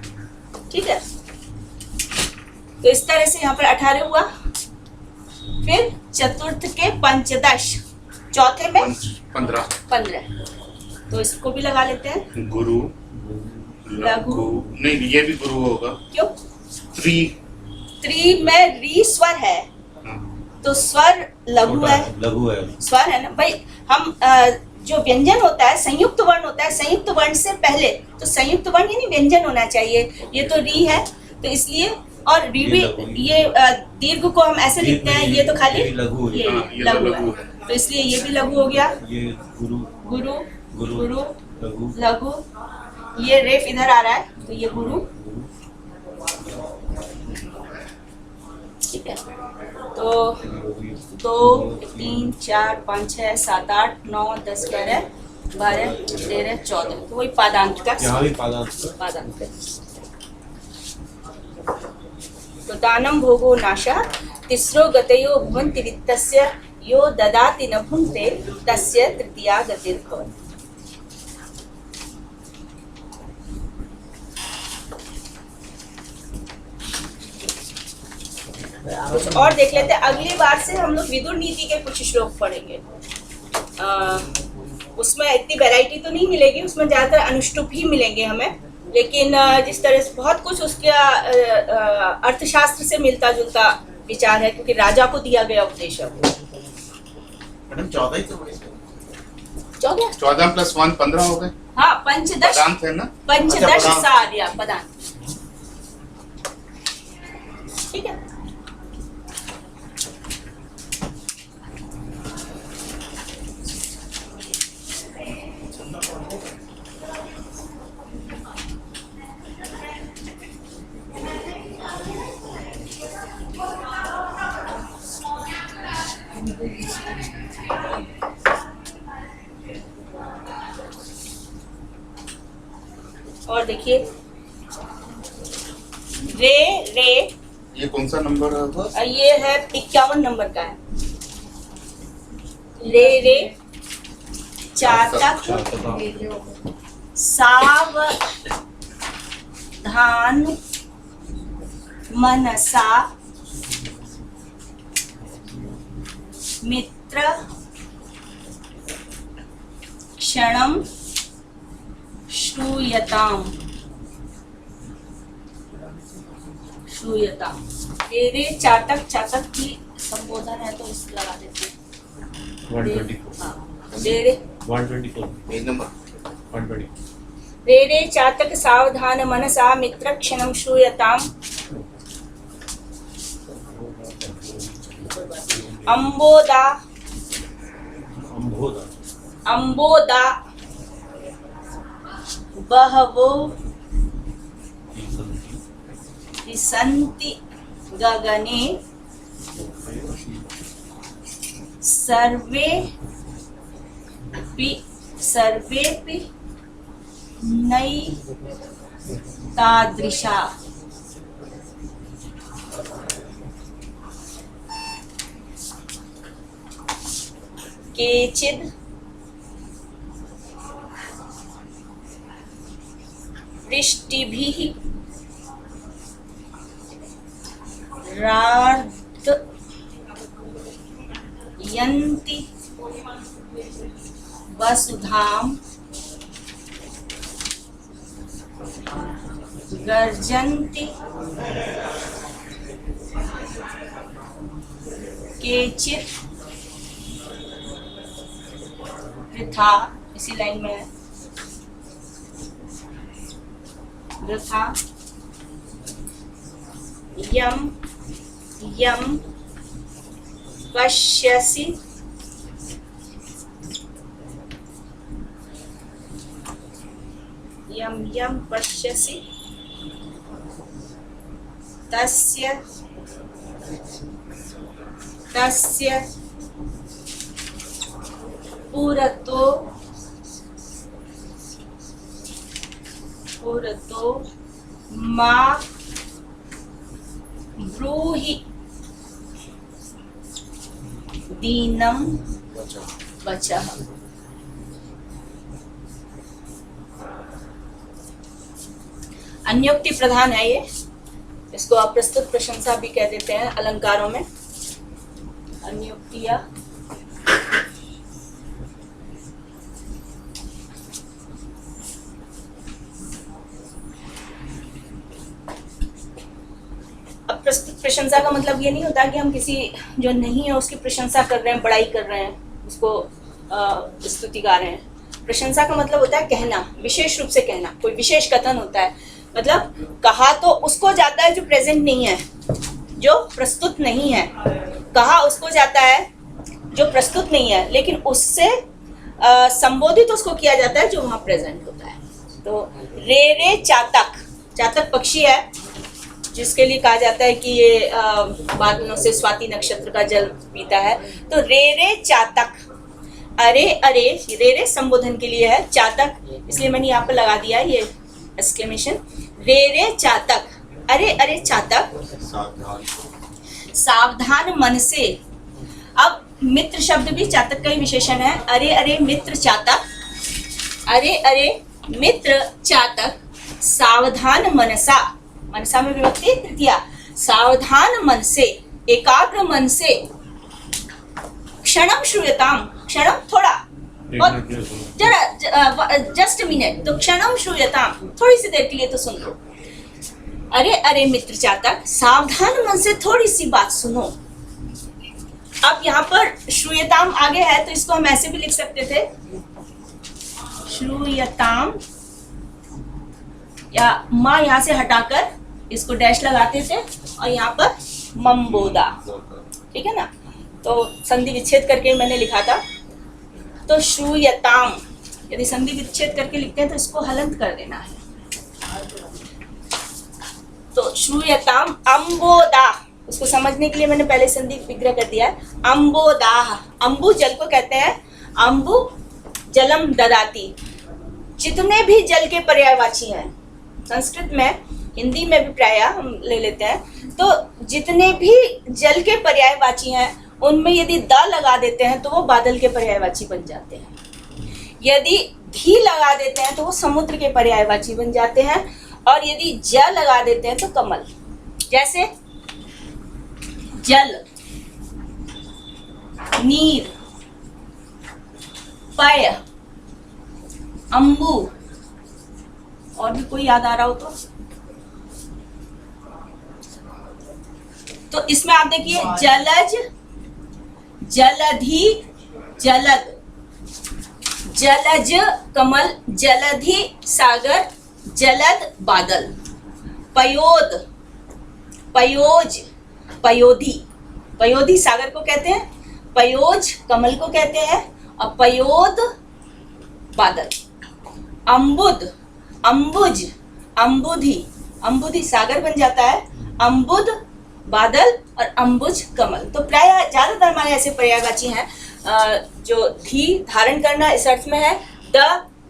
ठीक है। तो इस तरह से यहाँ पर 18 हुआ। फिर चतुर्थ के पंचदश, चौथे में 15, तो इसको भी लगा लेते हैं। गुरु लघु, नहीं ये भी गुरु होगा, क्यों? त्रि में री स्वर है तो स्वर लघु है, लघु है, स्वर है ना भाई। हम जो व्यंजन होता है संयुक्त वर्ण होता है, संयुक्त वर्ण से पहले तो संयुक्त वर्ण यानी व्यंजन होना चाहिए, ये तो री है तो इसलिए, और री भी ये दीर्घ को हम ऐसे लिखते हैं, ये तो खाली लघु ये लघु है, तो इसलिए ये भी लघु हो गया। ये गुरु गुरु गुरु गुरु लघु लघु, ये रेफ इधर आ रहा है तो ये गुरु, ठीक है। तो 2 3 4 5 6 7 8 9 10 11 12 13 14, तो वही पादांत का यहाँ भी पादांत है। तो दानम भोगो नाशः तिस्रो गतयो भवन्ति वित्तस्य यो ददाति न भुङ्क्ते तस्य तृतीया गतिर्भवति। कुछ और देख लेते हैं, अगली बार से हम लोग विदुर नीति के कुछ श्लोक पढ़ेंगे। उसमें इतनी वैरायटी तो नहीं मिलेगी, उसमें ज्यादातर अनुष्टुप ही मिलेंगे हमें, लेकिन जिस तरह से बहुत कुछ उसका अर्थशास्त्र से मिलता जुलता विचार है, क्योंकि राजा को दिया गया उपदेश है। मैडम 14 ही तो हुए। 14 + 1 15 हो गए। हाँ, पंचदश पदांत है ना, पंचदश सार्या पदांत, ठीक है। और देखिए रे ये कौन सा नंबर होगा? ये है 51 नंबर का है। रे चातक सावधान मनसा मित्र क्षणम श्रूयताम। रे चातक की संबोधन है तो इस लगा देते हैं। 124 हाँ, रे 124 पेज नंबर 124 रे चातक सावधान मनसा मित्र क्षणम श्रूयताम। अंबोदा बहवो विसन्ति गगने सर्वेपि नैतादृशा। केचिद् वृष्टिभिः रार्दयन्ति वसुधां गर्जन्ति केचित् वृथा, इसी लाइन में है, वृथा यम यम पश्यसि यम यम पश्यसि तस्य तस्य पुरतो मा ब्रूहि दीनं वचः। अन्योक्ति प्रधान है ये, इसको आप प्रस्तुत प्रशंसा भी कह देते हैं अलंकारों में, अन्योक्तिया। अब प्रस्तुत प्रशंसा का मतलब ये नहीं होता कि हम किसी जो नहीं है उसकी प्रशंसा कर रहे हैं, बड़ाई कर रहे हैं, उसको स्तुति गा रहे हैं। प्रशंसा का मतलब होता है कहना, विशेष रूप से कहना, कोई विशेष कथन होता है। मतलब कहा तो उसको जाता है जो प्रेजेंट नहीं है, जो प्रस्तुत नहीं है, कहा उसको जाता है जो प्रस्तुत नहीं है, लेकिन उससे संबोधित उसको किया जाता है जो वहाँ प्रेजेंट होता है। तो रे रे चातक, चातक पक्षी है जिसके लिए कहा जाता है कि ये बादलों से स्वाति नक्षत्र का जल पीता है। तो रे रे चातक, अरे अरे, रे रे संबोधन के लिए है, चातक इसलिए मैंने यहाँ पर लगा दिया है ये एक्सक्लेमेशन, रे रे चातक, अरे अरे चातक सावधान मन से। अब मित्र शब्द भी चातक का ही विशेषण है, अरे अरे मित्र चातक, अरे अरे मित्र चातक सावधान मनसा, मनसा में विभक्ति तृतीया, सावधान मन से, एकाग्र मन से, क्षणम श्रूयताम, क्षणम थोड़ा जरा जस्ट मिनट, तो क्षणम श्रूयताम, थोड़ी सी देर के लिए तो सुन लो। अरे अरे मित्र चातक सावधान मन से थोड़ी सी बात सुनो। अब यहाँ पर श्रूयताम आगे है तो इसको हम ऐसे भी लिख सकते थे, श्रूयताम, या माँ यहाँ से हटाकर इसको डैश लगाते थे और यहाँ पर मम्बोदा, ठीक है ना। तो संधि विच्छेद करके मैंने लिखा था। तो श्रूयताम, यदि संधि विच्छेद करके लिखते हैं तो इसको हलंत कर देना है। तो श्रूयताम अम्बोदा, उसको समझने के लिए मैंने पहले संधि विग्रह कर दिया है। अम्बोदाह, अम्बु जल को कहते हैं, अम्बु जलम ददाती, जितने भी जल के पर्यायवाची हैं, संस्कृत में, हिंदी में भी प्राय हम ले लेते हैं। तो जितने भी जल के पर्यायवाची हैं उनमें यदि द लगा देते हैं तो वो बादल के पर्यायवाची बन जाते हैं, यदि धी लगा देते हैं तो वो समुद्र के पर्यायवाची बन जाते हैं, और यदि ज लगा देते हैं तो कमल। जैसे जल, नीर, पय, अम्बु, और भी कोई याद आ रहा हो तो इसमें आप देखिए जलज, जलधि, जलद, जलज कमल, जलधि सागर, जलद बादल, पयोद, पयोज, पयोधी, पयोधी सागर को कहते हैं, पयोज कमल को कहते हैं, और पयोद बादल। अम्बुद, अम्बुज, अम्बुधि, अम्बुधि सागर बन जाता है, अम्बुद बादल और अम्बुज कमल। तो प्राय ज्यादातर हमारे ऐसे पर्यायवाची हैं जो धी धारण करना इस अर्थ में है, द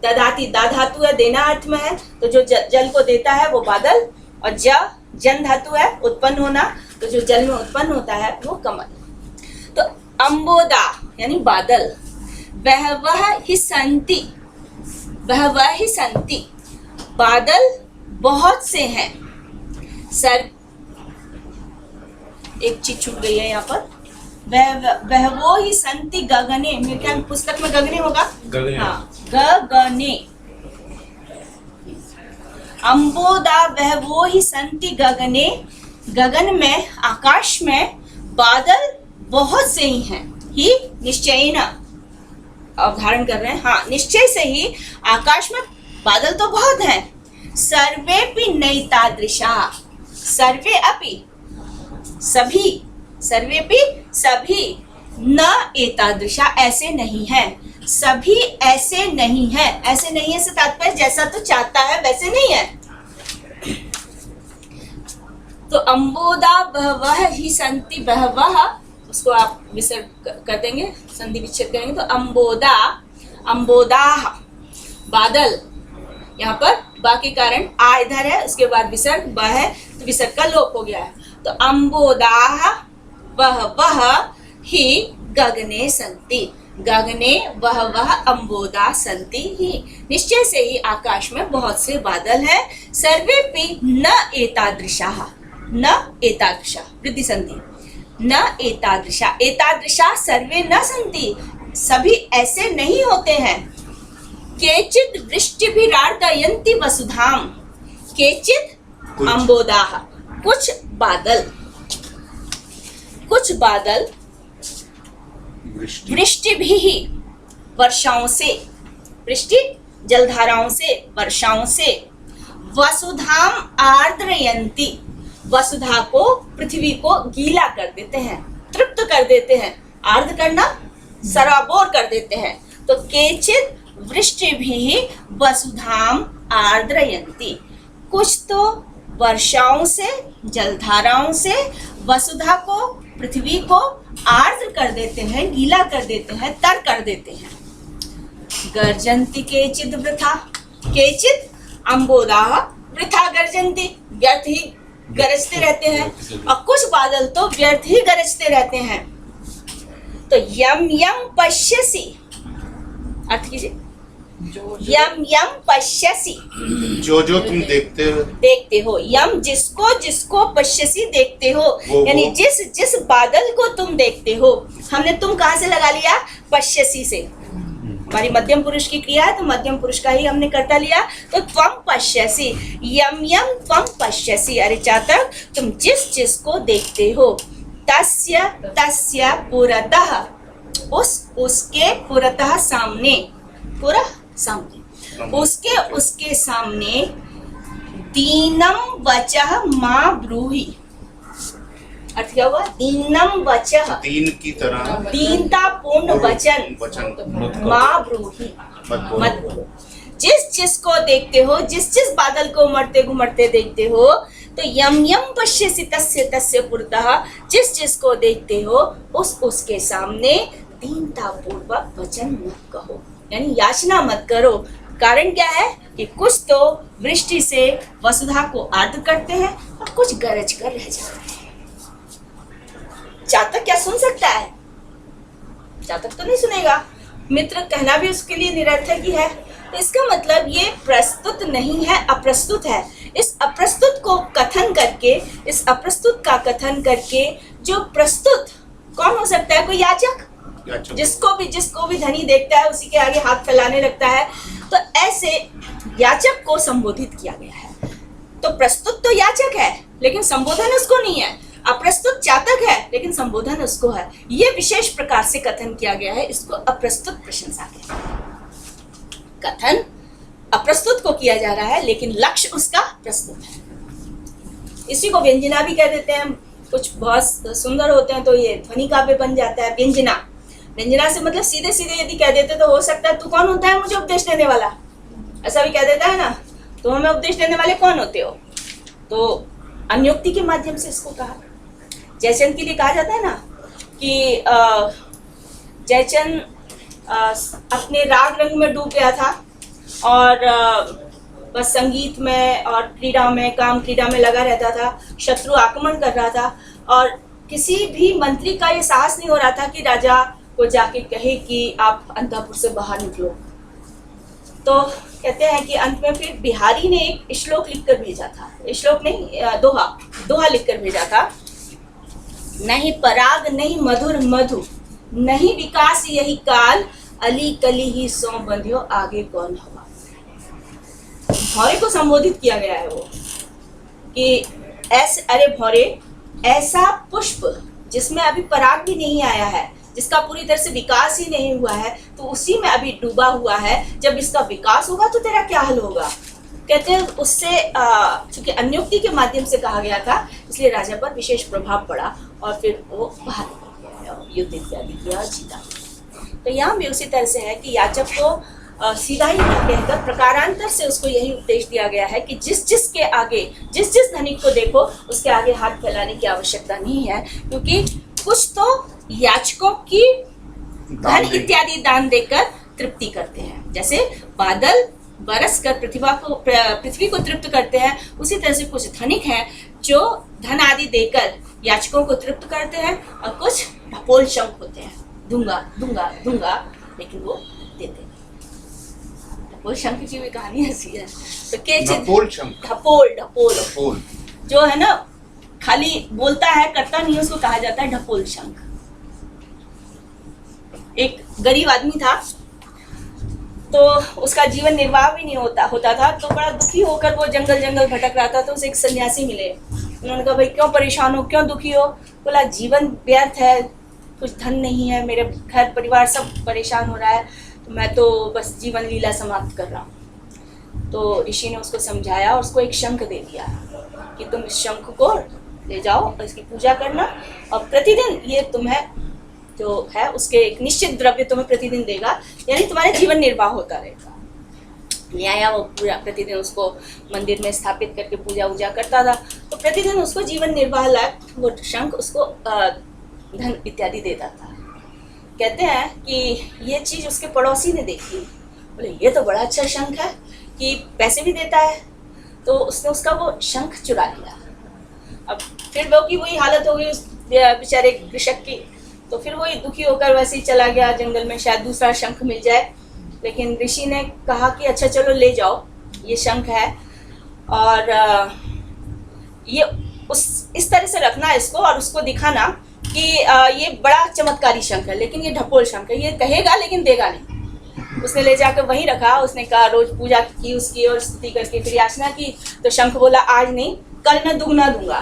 ददाती, दा धातु है, देना अर्थ में है, तो जो जल को देता है वो बादल, और जन धातु है, उत्पन्न होना, तो जो जल में उत्पन्न होता है वो कमल। तो अम्बोदा यानी बादल, वह ही संति, वह ही संति, बादल बहुत से हैं। सर एक चीज छूट गई है यहाँ पर, वह वो ही संति गगने, मेरे ख्याल पुस्तक में गगने होगा, गगने। हाँ, गगने। अम्बोदा वह वो ही संति गगने, गगन में, आकाश में बादल बहुत से ही हैं। ही निश्चयेन अवधारण कर रहे हैं, हाँ, निश्चय से ही आकाश में बादल तो बहुत हैं। सर्वेपि नैतादृशा, सर्वे अपि सभी, सर्वेपि सभी, न एतादृशा ऐसे नहीं है, सभी ऐसे नहीं है। ऐसे नहीं है से तात्पर्य जैसा तो चाहता है वैसे नहीं है। तो अम्बोदा बहवह ही संति बहवह, उसको आप विसर्ग कर देंगे, संधि विच्छेद करेंगे तो अम्बोदा, अम्बोदाह बादल, यहाँ पर बा के कारण आ इधर है, उसके बाद विसर्ग ब है तो विसर्ग का लोप हो गया है। तो अम्बोदाह वह ही गगने संति, गगने वह अम्बोदा संति ही, निश्चय से ही आकाश में बहुत से बादल हैं। सर्वेपि न एतादृशाः, न एतादृशा वृद्धि संधि, न एतादृशा, एतादृशा सर्वे न संति, सभी ऐसे नहीं होते हैं। केचित् वृष्टिभिरार्दयन्ति वसुधाम, केचित् अम्बोदाः, कुछ बादल, कुछ बादल वृष्टि भी, वर्षाओं से, वृष्टि जलधाराओं से, वर्षाओं से, वसुधाम आर्द्रयन्ति, वसुधा को, पृथ्वी को गीला कर देते हैं, तृप्त कर देते हैं। आर्द्र करना, सराबोर कर देते हैं। तो केचित् वृष्टि भी वसुधाम आर्द्रयन्ति, कुछ तो वर्षाओं से, जलधाराओं से वसुधा को, पृथ्वी को आर्द्र कर देते हैं, गीला कर देते हैं, तर कर देते हैं। गर्जन्ति केचित् वृथा, केचित् अम्बोदाः वृथा गर्जन्ति, व्यर्थ ही गरजते रहते हैं, और कुछ बादल तो व्यर्थ ही गरजते रहते हैं। तो यम यम पश्यसि, अर्थ कीजिए, यम यम पश्यसि, जो जो तुम देखते हो, यम जिसको जिसको पश्यसि देखते हो, यानी जिस जिस बादल को तुम देखते हो। हमने तुम कहाँ से लगा लिया? पश्यसि से, हमारी मध्यम पुरुष की क्रिया है तो मध्यम पुरुष का ही हमने कर्ता लिया। तो त्वं पश्यसि, यम यम त्वं पश्यसि, अरे चातक तुम जिस जिस को देखते हो, तस्य तस्य पुरतः, उसके पुरतः सामने, पूरा सामने, उसके सामने, दीनम वचः मा ब्रूहि, अर्थ क्या हुआ? दीनम वचः, दीन की तरह, दीनता पूर्ण वचन, माँ ब्रूहि, मत बोलो। जिस जिस को देखते हो, जिस जिस बादल को उमड़ते घुमड़ते देखते हो, तो यम यम पश्यसि तस्य तस्य पुरतः, जिस जिस को देखते हो उसके सामने दीनता पूर्वक वचन मत कहो, यानी याचना मत करो। कारण क्या है कि कुछ तो वृष्टि से वसुधा को आर्द्र करते हैं और कुछ गरज कर रह जाते हैं। चातक क्या सुन सकता है? चातक तो नहीं सुनेगा। मित्र कहना भी उसके लिए निरर्थक ही है। तो इसका मतलब ये प्रस्तुत नहीं है, अप्रस्तुत है। इस अप्रस्तुत को कथन करके, इस अप्रस्तुत का कथन करके जो प्रस्तुत कौन हो सकता है? कोई याचक, जिसको भी धनी देखता है उसी के आगे हाथ फैलाने लगता है। तो ऐसे याचक को संबोधित किया गया है। तो प्रस्तुत तो याचक है लेकिन संबोधन उसको नहीं है। अप्रस्तुत चातक है लेकिन संबोधन उसको है। ये विशेष प्रकार से कथन किया गया है, इसको अप्रस्तुत प्रशंसा कहते हैं। कथन अप्रस्तुत को किया जा रहा है लेकिन लक्ष्य उसका प्रस्तुत है। इसी को व्यंजना भी कह देते हैं। कुछ बहुत सुंदर होते हैं तो ये ध्वनि काव्य बन जाता है व्यंजना। व्यंजना से मतलब सीधे सीधे यदि कह देते तो हो सकता है तू कौन होता है मुझे उपदेश देने वाला, ऐसा भी कह देता है ना। तो हमें उपदेश देने वाले कौन होते हो? तो अन्योक्ति के माध्यम से इसको कहा। जयचंद के लिए कहा जाता है ना कि जयचंद अपने राग रंग में डूब गया था और बस संगीत में और क्रीड़ा में, काम क्रीड़ा में लगा रहता था। शत्रु आक्रमण कर रहा था और किसी भी मंत्री का ये साहस नहीं हो रहा था कि राजा को जाके कहे कि आप अंतःपुर से बाहर निकलो। तो कहते हैं कि अंत में फिर बिहारी ने एक श्लोक लिखकर भेजा था, श्लोक नहीं, दोहा लिखकर भेजा था। नहीं पराग नहीं मधुर मधु, नहीं विकास यही काल, अली कली ही सौ बंधियो आगे कौन हुआ। भौरे को संबोधित किया गया है वो कि ऐसे, अरे भौरे, ऐसा पुष्प जिसमें अभी पराग भी नहीं आया है, जिसका पूरी तरह से विकास ही नहीं हुआ है, तो उसी में अभी डूबा हुआ है। जब इसका विकास होगा तो तेरा क्या हाल होगा। कहते हैं उससे चूंकि अन्योक्ति के माध्यम से कहा गया था, इसलिए राजा पर विशेष प्रभाव पड़ा और फिर वो बाहर निकल गया, युद्ध इत्यादि किया, जीता। तो यहाँ भी उसी तरह से है कि याचक को सीधा ही ना कहकर प्रकारांतर से उसको यही उपदेश दिया गया है कि जिस जिस के आगे, जिस जिस धनिक को देखो उसके आगे हाथ फैलाने की आवश्यकता नहीं है, क्योंकि कुछ तो याचकों की धन इत्यादि दान देकर तृप्ति करते हैं। जैसे बादल बरस कर पृथ्वी को तृप्त करते हैं, उसी तरह से कुछ धनिक हैं जो धन आदि देकर याचकों को तृप्त करते हैं, और कुछ ढपोल शंख होते हैं, दूंगा दूंगा दूंगा, लेकिन वो देते नहीं। ढपोल शंख की भी कहानी ऐसी है। तो के ढपोल जो है ना, खाली बोलता है करता नहीं, उसको कहा जाता है ढपोल शंख। एक गरीब आदमी था, तो उसका जीवन निर्वाह भी नहीं होता था, तो बड़ा दुखी होकर वो जंगल जंगल भटक रहा था। तो उसे एक सन्यासी मिले, उन्होंने कहा भाई क्यों परेशान हो, क्यों दुखी हो। बोला जीवन व्यर्थ है, कुछ धन नहीं है, मेरे घर परिवार सब परेशान हो रहा है, तो मैं तो बस जीवन लीला समाप्त कर रहा हूँ। तो ऋषि ने उसको समझाया और उसको एक शंख दे दिया कि तुम इस शंख को ले जाओ और इसकी पूजा करना, और प्रतिदिन ये तुम्हें जो है उसके एक निश्चित द्रव्य तुम्हें प्रतिदिन देगा, यानी तुम्हारे जीवन निर्वाह होता रहेगा। ले आया वो पूरा, प्रतिदिन उसको मंदिर में स्थापित करके पूजा वूजा करता था, तो प्रतिदिन उसको जीवन निर्वाह लायक वो शंख उसको धन इत्यादि देता था। कहते हैं कि ये चीज़ उसके पड़ोसी ने देखी, बोले ये तो बड़ा अच्छा शंख है कि पैसे भी देता है, तो उसने उसका वो शंख चुरा लिया। अब फिर वो की वही हालत हो गई उस बेचारे कृषक की, तो फिर वही दुखी होकर वैसे ही चला गया जंगल में, शायद दूसरा शंख मिल जाए। लेकिन ऋषि ने कहा कि अच्छा चलो ले जाओ, ये शंख है और ये इस तरह से रखना इसको और उसको दिखाना कि ये बड़ा चमत्कारी शंख है, लेकिन ये ढपोल शंख है, ये कहेगा लेकिन देगा नहीं। उसने ले जाकर वहीं रखा, उसने कहा रोज पूजा की उसकी और स्तुति करके फिर याचना की, तो शंख बोला आज नहीं, कल मैं दुगना दूंगा।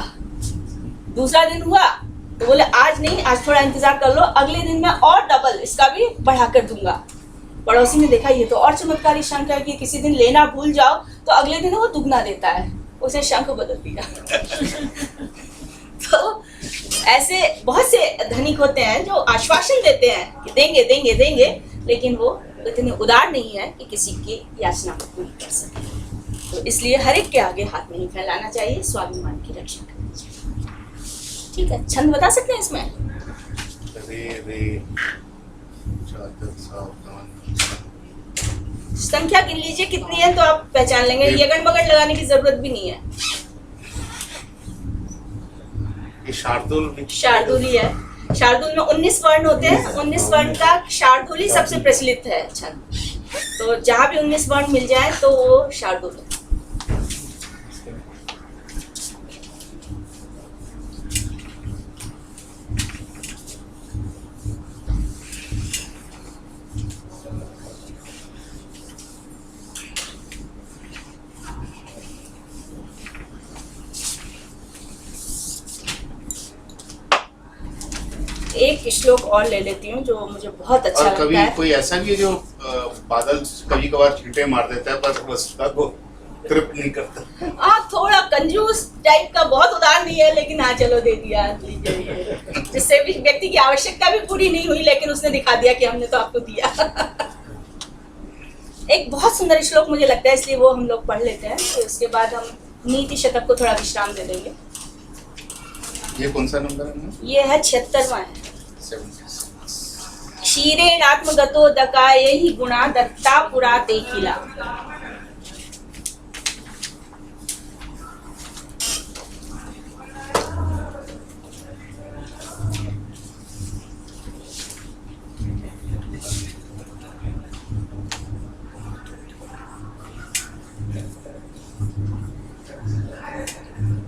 दूसरा दिन हुआ तो बोले आज नहीं, आज थोड़ा इंतजार कर लो, अगले दिन मैं और डबल इसका भी बढ़ाकर दूंगा। पड़ोसी ने देखा ये तो और चमत्कारी शंख है कि किसी दिन लेना भूल जाओ तो अगले दिन वो दुगना देता है, उसे शंख बदल दिया। तो ऐसे बहुत से धनिक होते हैं जो आश्वासन देते हैं कि देंगे देंगे देंगे, लेकिन वो इतने उदार नहीं है कि किसी की याचना को पूरी कर सके। तो इसलिए हर एक के आगे हाथ नहीं फैलाना चाहिए, स्वाभिमान की रक्षा करनी चाहिए। ठीक है, छंद बता सकते हैं इसमें? संख्या गिन लीजिए कितनी है तो आप पहचान लेंगे, यगन मगन लगाने की जरूरत भी नहीं है। ये शार्दुल शार्दुली है, शार्दुल में 19 वर्ण होते हैं, 19 वर्ण का शार्दुली सबसे प्रचलित है छंद, तो जहाँ भी 19 वर्ण मिल जाए तो वो शार्दुल है। एक श्लोक और ले लेती हूँ जो मुझे बहुत अच्छा लगता कभी है। कोई ऐसा भी है जो बादल कभी कभार छींटे मार देता है पर वस्तुता को तृप्त नहीं करता। हाँ, थोड़ा कंजूस टाइप का, बहुत उदार नहीं है, लेकिन हाँ चलो दे दिया, लीजिए, जिससे भी व्यक्ति की आवश्यकता भी पूरी नहीं हुई, लेकिन उसने दिखा दिया कि हमने तो आपको दिया। एक बहुत सुंदर श्लोक मुझे लगता है, इसलिए वो हम लोग पढ़ लेते हैं, तो इसके बाद हम नीति शतक को थोड़ा विश्राम दे देंगे। ये कौन सा नंबर है? ये है 76वां है। 76। क्षीरेणात्मगतो दकाये हि गुणा दत्ता पुरा देखिला।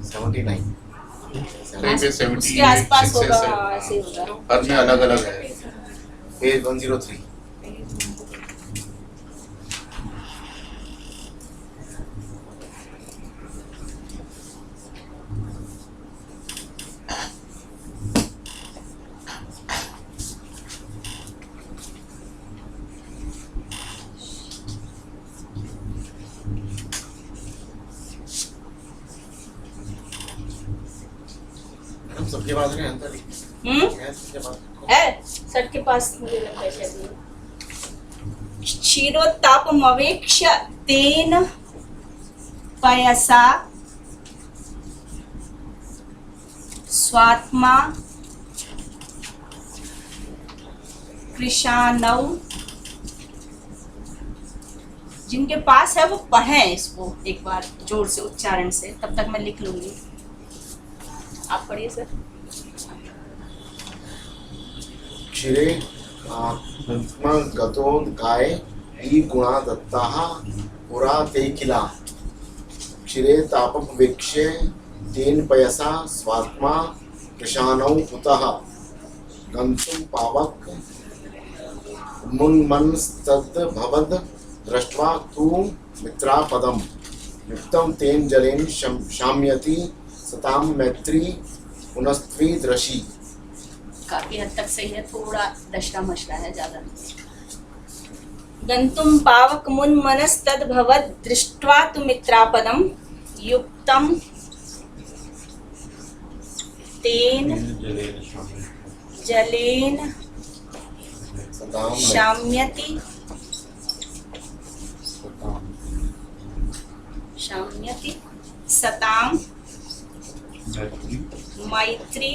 79 कहीं पे 78 उसके आसपास 6 होगा, से हाँ, ऐसे ही होगा। हर में अलग अलग है। पेज 103 मैडम सबके पास नहीं अंदर है सबके पास है सट के पास मुझे लगता है शायद। क्षीरोत्तापमवेक्ष तेन पयसा स्वात्मा कृशानौ। जिनके पास है वो पढ़ें इसको एक बार जोर से उच्चारण से, तब तक मैं लिख लूंगी। आप पढ़िए सर। क्षीरे गतोदकाय ई गुणा दत्ताः पुरा ते किला क्षीरे तापमवेक्ष्य तेन पयसा स्वात्मा कृशानौ उतः गन्तुं पावक मुन्मनस्तद्भवद् दृष्ट्वा तु मित्रापदं युक्तं तेन जलेन शाम्यति सतां मैत्री पुनस्त्विदृशी। काफी हद तक सही है, थोड़ा दशरा मशरा है, ज्यादा गंतुम पावक मुन मनस तद भवद दृष्ट्वा तु मित्रापदम युक्तम तेन जलेन शाम्यति सताम मैत्री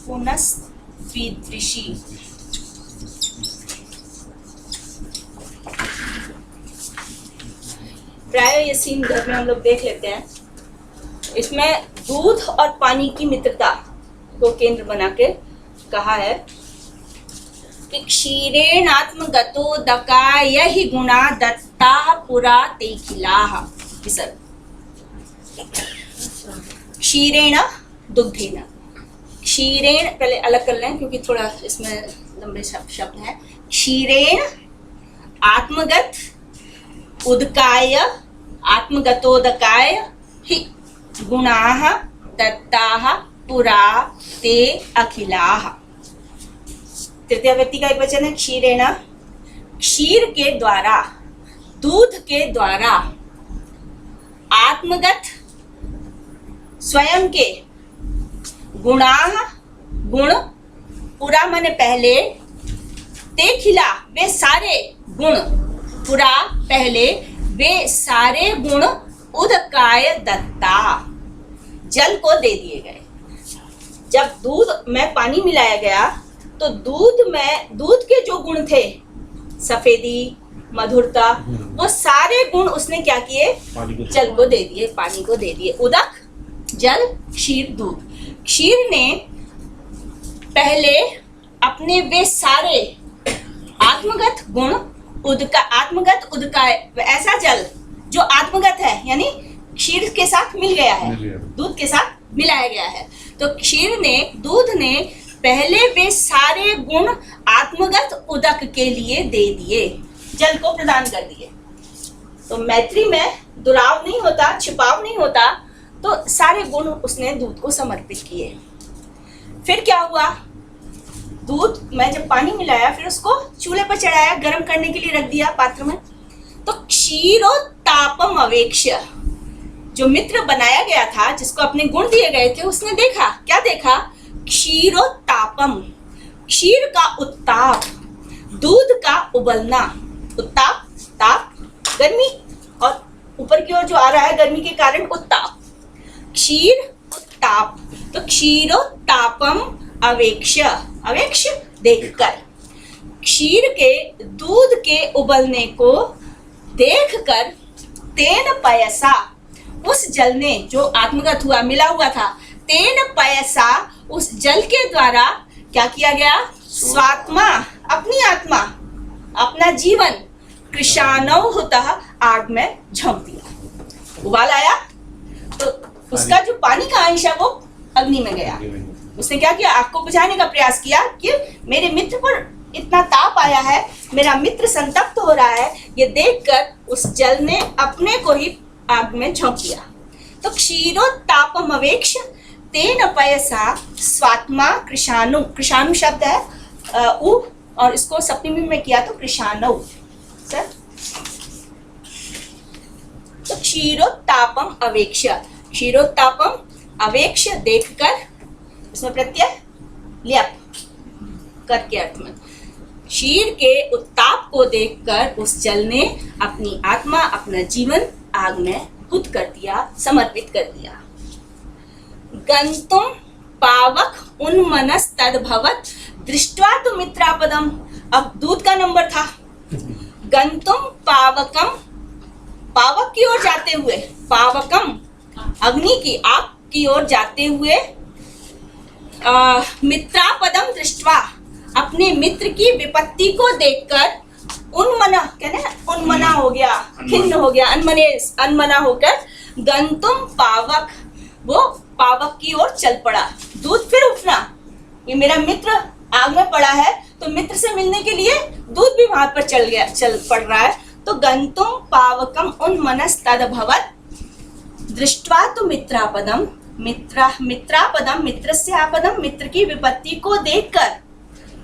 पुनस्त्विदृशी। प्राय ये सीन घर में हम लोग देख लेते हैं। इसमें दूध और पानी की मित्रता को केंद्र बना के कहा है कि क्षीरेण आत्मगतोदकाय हि गुणा दत्ता पुरा ते खिलाः। क्षीरेण दुग्धेन, क्षीरेण पहले अलग कर लें क्योंकि थोड़ा इसमें लंबे शब्द हैं। क्षीरेण आत्मगत उदकाय आत्मगतोदकाय हि गुणाः दत्ताः पुरा ते अखिलाः। तृतीय व्यक्ति का एक वचन है क्षीरेण, क्षीर के द्वारा, दूध के द्वारा आत्मगत स्वयं के गुणाः गुण, पुरा माने पहले, ते खिला वे सारे गुण, पुरा पहले वे सारे गुण उदकाय दत्ता जल को दे दिए गए। जब दूध में पानी मिलाया गया तो दूध के जो गुण थे, सफेदी, मधुरता, वो सारे गुण उसने क्या किए, जल को दे दिए, पानी को दे दिए। उदक जल, क्षीर दूध। क्षीर ने पहले अपने वे सारे आत्मगत गुण आत्मगत उदकाय, ऐसा जल जो आत्मगत है यानी क्षीर के साथ मिल गया है, दूध के साथ मिलाया गया है। तो दूध ने पहले वे सारे गुण आत्मगत उदक के लिए दे दिए, जल को प्रदान कर दिए। तो मैत्री में दुराव नहीं होता, छिपाव नहीं होता, तो सारे गुण उसने दूध को समर्पित किए। फिर क्या हुआ, दूध में जब पानी मिलाया फिर उसको चूल्हे पर चढ़ाया, गर्म करने के लिए रख दिया पात्र में। तो क्षीरोत्तापम अवेक्ष्य, जो मित्र बनाया गया था, जिसको अपने गुण दिए गए थे, उसने देखा, क्या देखा, क्षीरोत्तापम, क्षीर का उत्ताप, दूध का उबलना। उत्ताप, ताप, गर्मी, और ऊपर की ओर जो आ रहा है गर्मी के कारण उत्ताप, क्षीर उत्ताप। तो क्षीरोत्तापम अवेक्ष्य, अवेक्ष्य देखकर, क्षीर के दूध के उबलने को देखकर, तेन पयसा, उस जल ने जो आत्मगत हुआ, मिला हुआ था, तेन पयसा, उस जल के द्वारा क्या किया गया, स्वात्मा, अपनी आत्मा, अपना जीवन, कृशानौ होता, आग में झोंक दिया। उबाल आया तो उसका जो पानी का अंश है वो अग्नि में गया। उसने क्या किया, आग को बुझाने का प्रयास किया कि मेरे मित्र पर इतना ताप आया है, मेरा मित्र संतप्त हो रहा है, ये देखकर उस जल ने अपने को ही आग में झोंक दिया। तो क्षीरोत्तापम अवेक्ष तेन पयसा स्वात्मा कृशाणु, कृशाणु शब्द है उ, और इसको सप्तमी में किया तो कृशाणु सर। तो क्षीरोत्तापम अवेक्ष, क्षीरोत्तापम अवेक्ष देखकर, इसमें प्रत्यय ल्यप करके अर्थ में, क्षीर के उत्ताप को देखकर उस जल ने अपनी आत्मा, अपना जीवन आग में हुत कर दिया, समर्पित कर दिया। गंतुम पावक उन्मनस तद्भवत दृष्ट्वा तु मित्रापदम, अब दूध का नंबर था। गंतुम पावकम, पावक की ओर जाते हुए, पावकम अग्नि की, आग की ओर जाते हुए, मित्रापदम दृष्ट्वा अपने मित्र की विपत्ति को देखकर, उन्मना कहना उन्मना हो गया, खिन्न हो गया, अनमना होकर गंतुम पावक, वो पावक की ओर चल पड़ा। दूध फिर उठना, ये मेरा मित्र आग में पड़ा है तो मित्र से मिलने के लिए दूध भी वहां पर चल पड़ रहा है। तो गंतुम पावकम उन्मनस तद्भवत दृष्ट्वा तु मित्रापदम, मित्रापदम मित्रस्य आपदम, मित्र की विपत्ति को देखकर,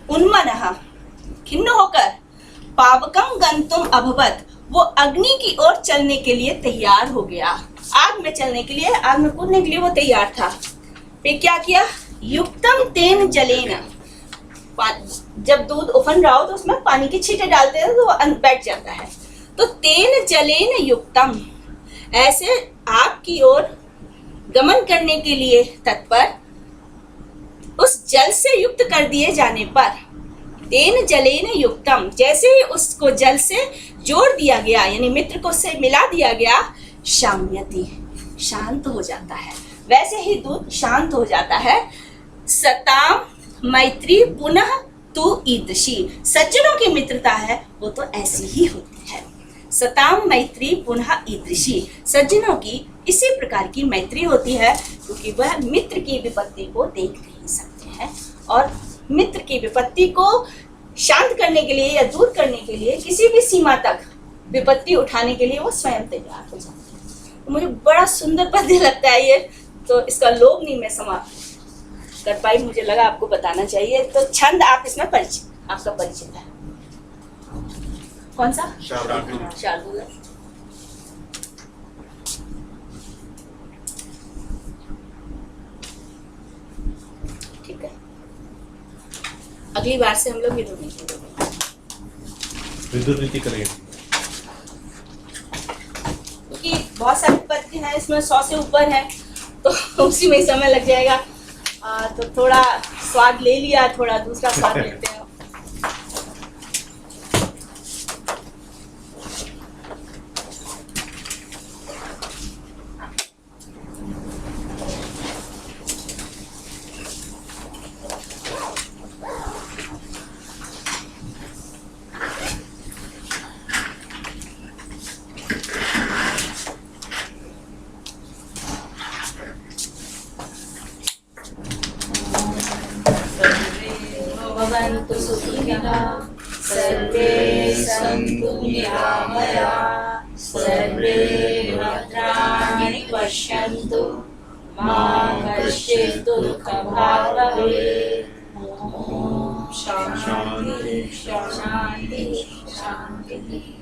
उन्मनः खिन्न होकर, पावकम गंतुम अभवत, वो अग्नि की ओर चलने के लिए तैयार हो गया, आग में चलने के लिए, आग में कूदने के लिए वो तैयार था। फिर क्या किया, युक्तम तेन जलेन, जब दूध उफन रहा हो तो उसमें पानी की छींटे डालते हैं तो वो बैठ जाता है। तो तेन जलेन युक्तम, ऐसे आग की ओर गमन करने के लिए तत्पर, उस जल से युक्त कर दिए जाने पर, तेन जलेन युक्तम, जैसे ही उसको जल से जोड़ दिया गया, यानी मित्र को उससे मिला दिया गया, शाम्यति, शांत हो जाता है, वैसे ही दूध शांत हो जाता है। सताम मैत्री पुनः तु ईदृशी, सज्जनों की मित्रता है वो तो ऐसी ही होती है। सताम मैत्री पुनः ईदृशी, सज्जनों की इसी प्रकार की मैत्री होती है, क्योंकि वह मित्र की विपत्ति को देख नहीं सकते हैं और मित्र की विपत्ति को शांत करने के लिए या दूर करने के लिए, किसी भी सीमा तक विपत्ति उठाने के लिए वो स्वयं तैयार हो जाते हैं। तो मुझे बड़ा सुंदर पद्य लगता है ये, तो इसका लोभ नहीं मैं समाप्त कर पाई, मुझे लगा आपको बताना चाहिए। तो छंद आप इसमें परिचित, आपका परिचित है, कौन सा? शार्दूल। ठीक है, अगली बार से हम लोग विदुर नीति करेंगे, क्योंकि बहुत सारे पद्य हैं इसमें, 100 से ऊपर है, तो उसी में समय लग जाएगा। तो थोड़ा स्वाद ले लिया, थोड़ा दूसरा स्वाद लेते हैं। भवन्तु सुखिनः, सर्वे सन्तु निरामयाः, सर्वे भद्राणि पश्यन्तु, मा कश्चित् दुःखभाग् भवेत्। ॐ शान्ति शान्ति शान्तिः।